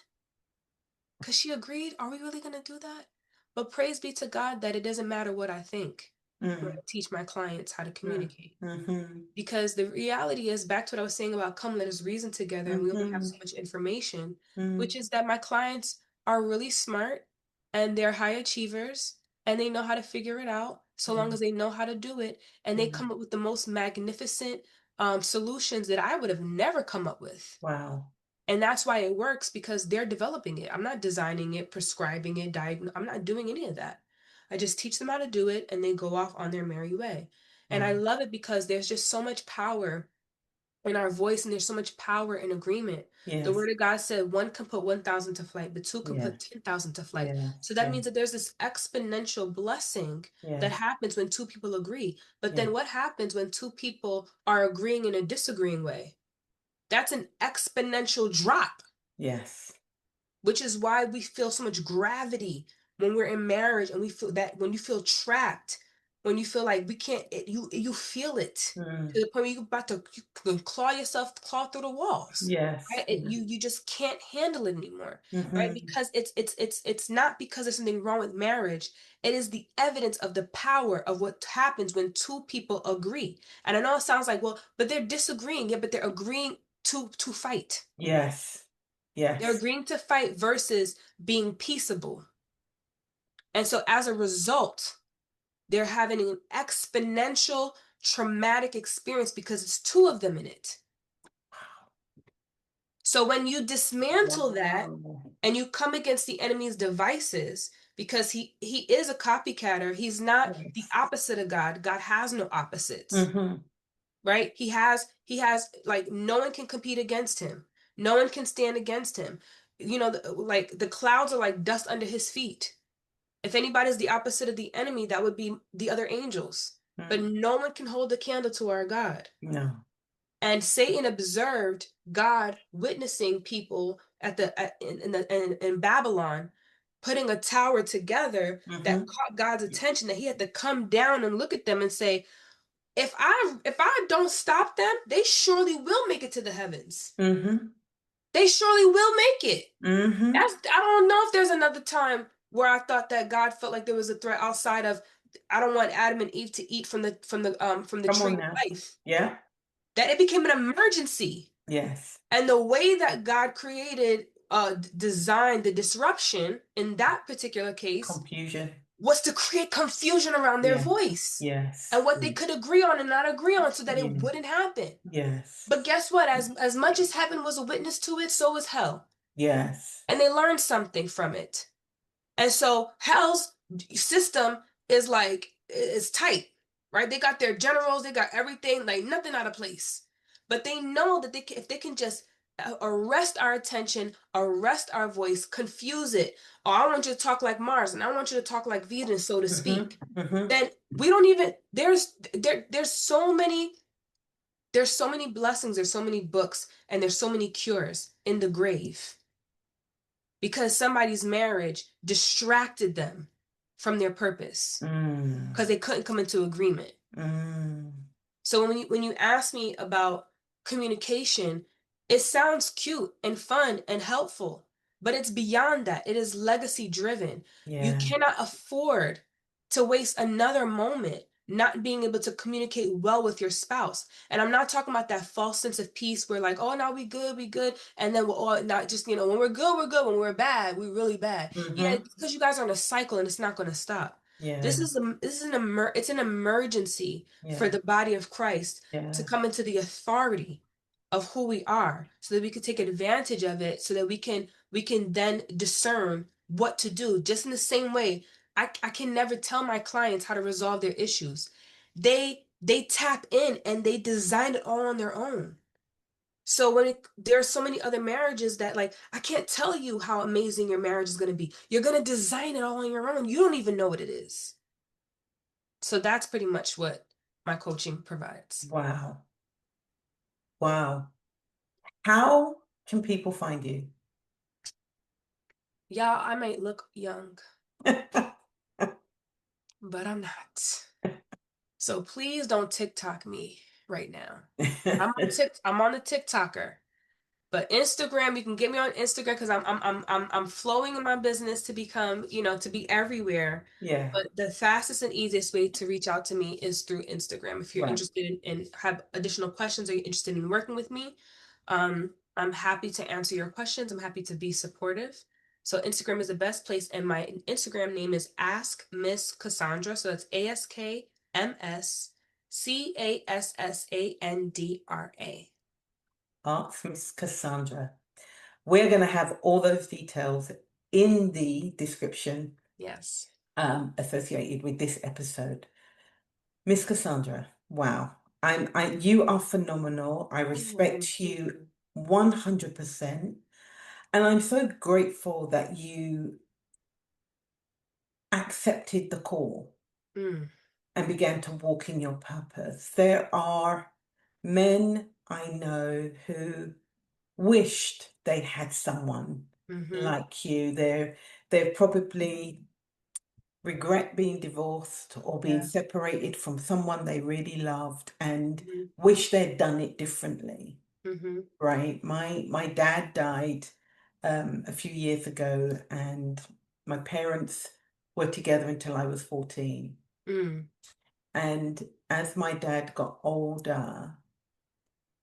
Because she agreed. Are we really going to do that? But praise be to God that it doesn't matter what I think. when Mm. I teach my clients how to Mm. communicate. Mm-hmm. Because the reality is, back to what I was saying about come let us reason together, and we only have Mm-hmm. so much information, Mm. which is that my clients are really smart and they're high achievers and they know how to figure it out so long Yeah. as they know how to do it. And they Mm. come up with the most magnificent solutions that I would have never come up with. Wow. And that's why it works because they're developing it. I'm not designing it, prescribing it, I'm not doing any of that. I just teach them how to do it and they go off on their merry way. And I Wow. love it because there's just so much power in our voice and there's so much power in agreement. The Yes. word of God said one can put 1,000 to flight, but two can Yeah. put 10,000 to flight. Yeah. So that Yeah. means that there's this exponential blessing that Yes. happens when two people agree. But Yeah. then what happens when two people are agreeing in a disagreeing way? That's an exponential drop, Yes. which is why we feel so much gravity when we're in marriage and we feel that when you feel trapped, when you feel like we can't you feel it Mm. to the point where you're about to you can claw through the walls, Yes. right? Yeah. You just can't handle it anymore, right? Mm-hmm. Because it's not because there's something wrong with marriage. It is the evidence of the power of what happens when two people agree. And I know it sounds like, well, but they're disagreeing. Yeah, but they're agreeing to fight. Yes. They're Yes. agreeing to fight versus being peaceable. And so as a result, they're having an exponential traumatic experience because it's two of them in it. So when you dismantle that Wow. and you come against the enemy's devices, because he is a copycatter, he's not the Yes. opposite of God. God has no opposites, Mm-hmm. right? He has like no one can compete against him. No one can stand against him. You know, like the clouds are like dust under his feet. If anybody's the opposite of the enemy, that would be the other angels. But Mm. no one can hold the candle to our God. No. And Satan observed God witnessing people in Babylon putting a tower together that Mm-hmm. caught God's attention that he had to come down and look at them and say, if I don't stop them, they surely will make it to the heavens. Mm-hmm. They surely will make it. Mm-hmm. I don't know if there's another time where I thought that God felt like there was a threat outside of I don't want Adam and Eve to eat from the Come tree on of now. life. Yeah. That it became an emergency. Yes. And the way that God created designed the disruption in that particular case Confusion. was to create confusion around their Yes. voice Yes. and what they Yes. could agree on and not agree on so that it Yeah. wouldn't happen. Yes. But guess what? As much as heaven was a witness to it, so was hell. Yes. And they learned something from it. And so hell's system is like it's tight, right? They got their generals, they got everything, like nothing out of place. But they know that if they can just arrest our attention, arrest our voice, confuse it. Oh, I want you to talk like Mars, and I want you to talk like Venus, so to Mm-hmm. speak. Mm-hmm. Then we don't even there's so many blessings, there's so many books, and there's so many cures in the grave because somebody's marriage distracted them from their purpose because Mm. they couldn't come into agreement. Mm. So when you ask me about communication, it sounds cute and fun and helpful, but it's beyond that. It is legacy driven. You Yeah. cannot afford to waste another moment not being able to communicate well with your spouse. And I'm not talking about that false sense of peace where like, oh, now we good, and then we're all not just, when we're good, we're good. When we're bad, we're really bad. Yeah, Mm-hmm. it's because you guys are in a cycle and it's not going to stop. Yeah. It's an emergency for Yeah. the body of Christ to Yeah. come into the authority of who we are so that we can take advantage of it so that we can then discern what to do just in the same way I can never tell my clients how to resolve their issues. They tap in and they design it all on their own. So there are so many other marriages that like I can't tell you how amazing your marriage is going to be. You're going to design it all on your own. You don't even know what it is. So that's pretty much what my coaching provides. Wow. Wow. How can people find you? Yeah, I might look young, but I'm not. So please don't TikTok me right now. I'm on the TikToker. But Instagram, you can get me on Instagram because I'm flowing in my business to become, to be everywhere. Yeah. But the fastest and easiest way to reach out to me is through Instagram. If you're Right. interested in have additional questions or you're interested in working with me, I'm happy to answer your questions. I'm happy to be supportive. So Instagram is the best place, and my Instagram name is Ask Miss Cassandra. So that's AskMsCassandra. Ask Miss Cassandra. We're going to have all those details in the description Yes. associated with this episode. Miss Cassandra, wow. You are phenomenal. I Oh, respect thank you you. 100%. And I'm so grateful that you accepted the call Mm, and began to walk in your purpose. There are men I know who wished they had someone mm-hmm. like you. They're probably regret being divorced or being Yeah. separated from someone they really loved and Mm-hmm. wish they'd done it differently. Mm-hmm. Right. My dad died a few years ago, and my parents were together until I was 14. Mm, And as my dad got older,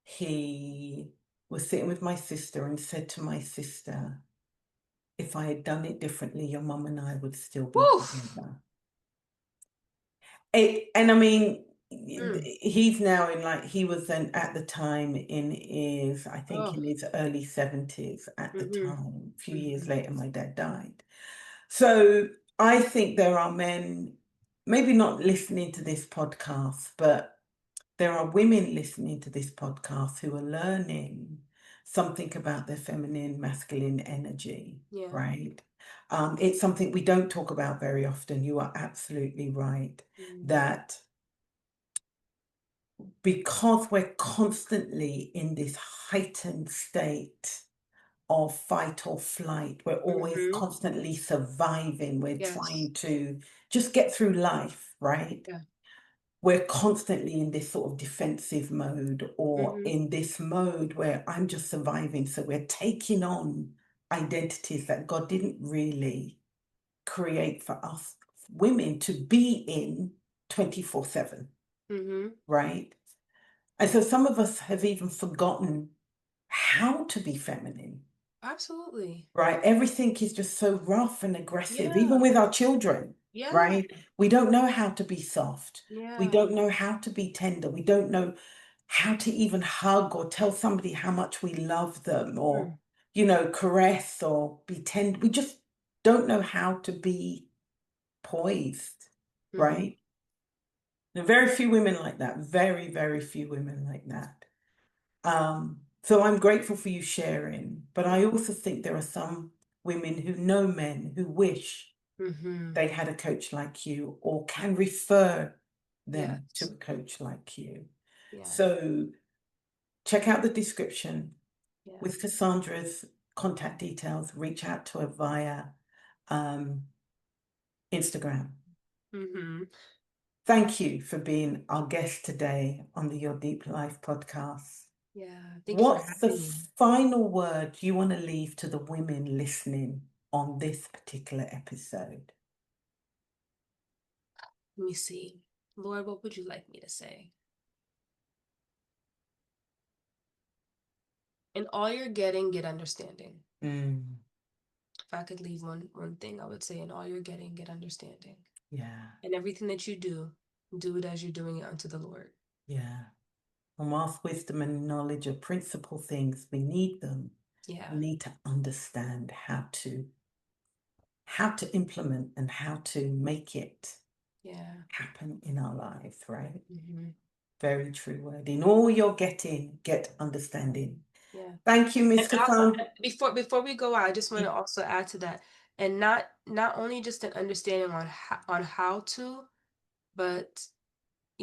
he was sitting with my sister and said to my sister, if I had done it differently, your mum and I would still be woo! together. And I mean, Mm, he's now in, like, he was then at the time in his, I think oh. in his early 70s at the Mm-hmm. time. A few years Mm-hmm. later, my dad died. So I think there are men, maybe not listening to this podcast, but there are women listening to this podcast who are learning something about their feminine, masculine energy, Yeah. right? It's something we don't talk about very often. You are absolutely right Mm, that because we're constantly in this heightened state of fight or flight, we're always mm-hmm. constantly surviving, we're Yes. trying to just get through life, right? Yeah. We're constantly in this sort of defensive mode or Mm-hmm. in this mode where I'm just surviving. So we're taking on identities that God didn't really create for us women to be in 24/7, Mm-hmm. right? And so some of us have even forgotten how to be feminine, Absolutely. right? Everything is just so rough and aggressive, even Yeah. with our children, Yeah. right? We don't know how to be soft. We Yeah. don't know how to be tender. We don't know how to even hug or tell somebody how much we love them or, Mm, caress or be tender. We just don't know how to be poised, mm-hmm. right? There are very few women like that, very, very few women like that. So I'm grateful for you sharing, but I also think there are some women who know men who wish Mm-hmm. they had a coach like you or can refer them to Yes. a coach like you. Yeah. So check out the description Yeah. with Cassandra's contact details. Reach out to her via um, Instagram. Mm-hmm. Thank you for being our guest today on the Your Deep Life podcast. Yeah. Thank you for What's the having me. final word you want to leave to the women listening on this particular episode? Let me see. Lord, what would you like me to say? In all you're getting, get understanding. Mm, If I could leave one thing, I would say in all you're getting, get understanding. yeah, And everything that you do it as you're doing it unto the Lord. yeah. And whilst wisdom and knowledge are principal things, we need them. Yeah. We need to understand how to implement and how to make it Yeah. happen in our lives, right? Mm-hmm. Very true word. In all you're getting, get understanding. Yeah. Thank you, And Miss also, Cassandra. before we go out, I just want to also add to that, and not only just an understanding on how to, but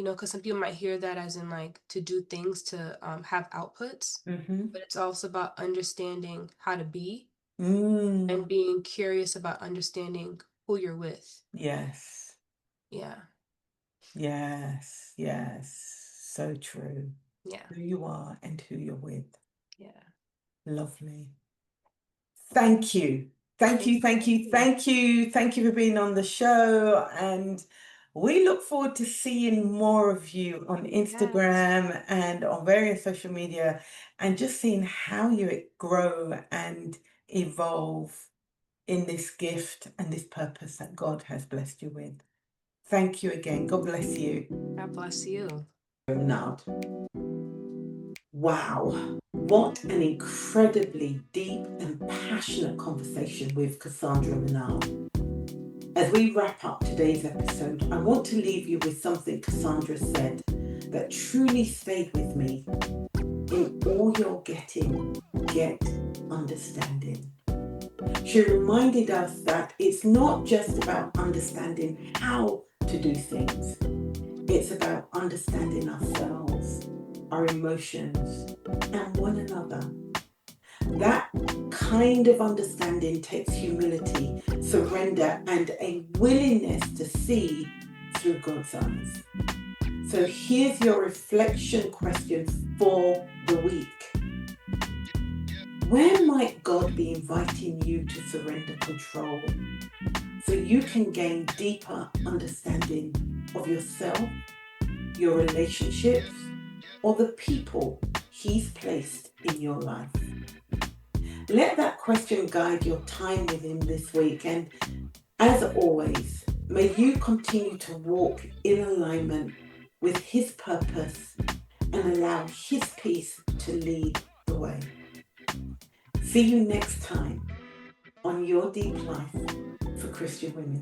because some people might hear that as in like to do things to have outputs, Mm-hmm. but it's also about understanding how to be and Mm, being curious about understanding who you're with. yes. Yeah. Yes, yes, so true. Yeah. Who you are and who you're with. Yeah. Lovely. Thank you. Thank you, thank you, thank you. Thank you for being on the show. And we look forward to seeing more of you on Instagram and on various social media and just seeing how you grow and evolve in this gift and this purpose that God has blessed you with. Thank you again. God bless you. God bless you. Menard. Wow, what an incredibly deep and passionate conversation with Cassandra Menard. As we wrap up today's episode, I want to leave you with something Cassandra said that truly stayed with me. In all you're getting, get understanding. She reminded us that it's not just about understanding how to do things. It's about understanding ourselves, our emotions, and one another. That kind of understanding takes humility, surrender, and a willingness to see through God's eyes. So here's your reflection question for the week. Where might God be inviting you to surrender control so you can gain deeper understanding of yourself, your relationships, or the people He's placed in your life? Let that question guide your time with Him this week. And as always, may you continue to walk in alignment with His purpose and allow His peace to lead the way. See you next time on Your Deep Life for Christian Women.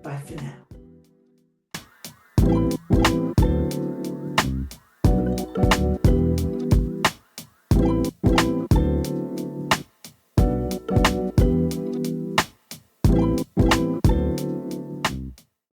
Bye for now.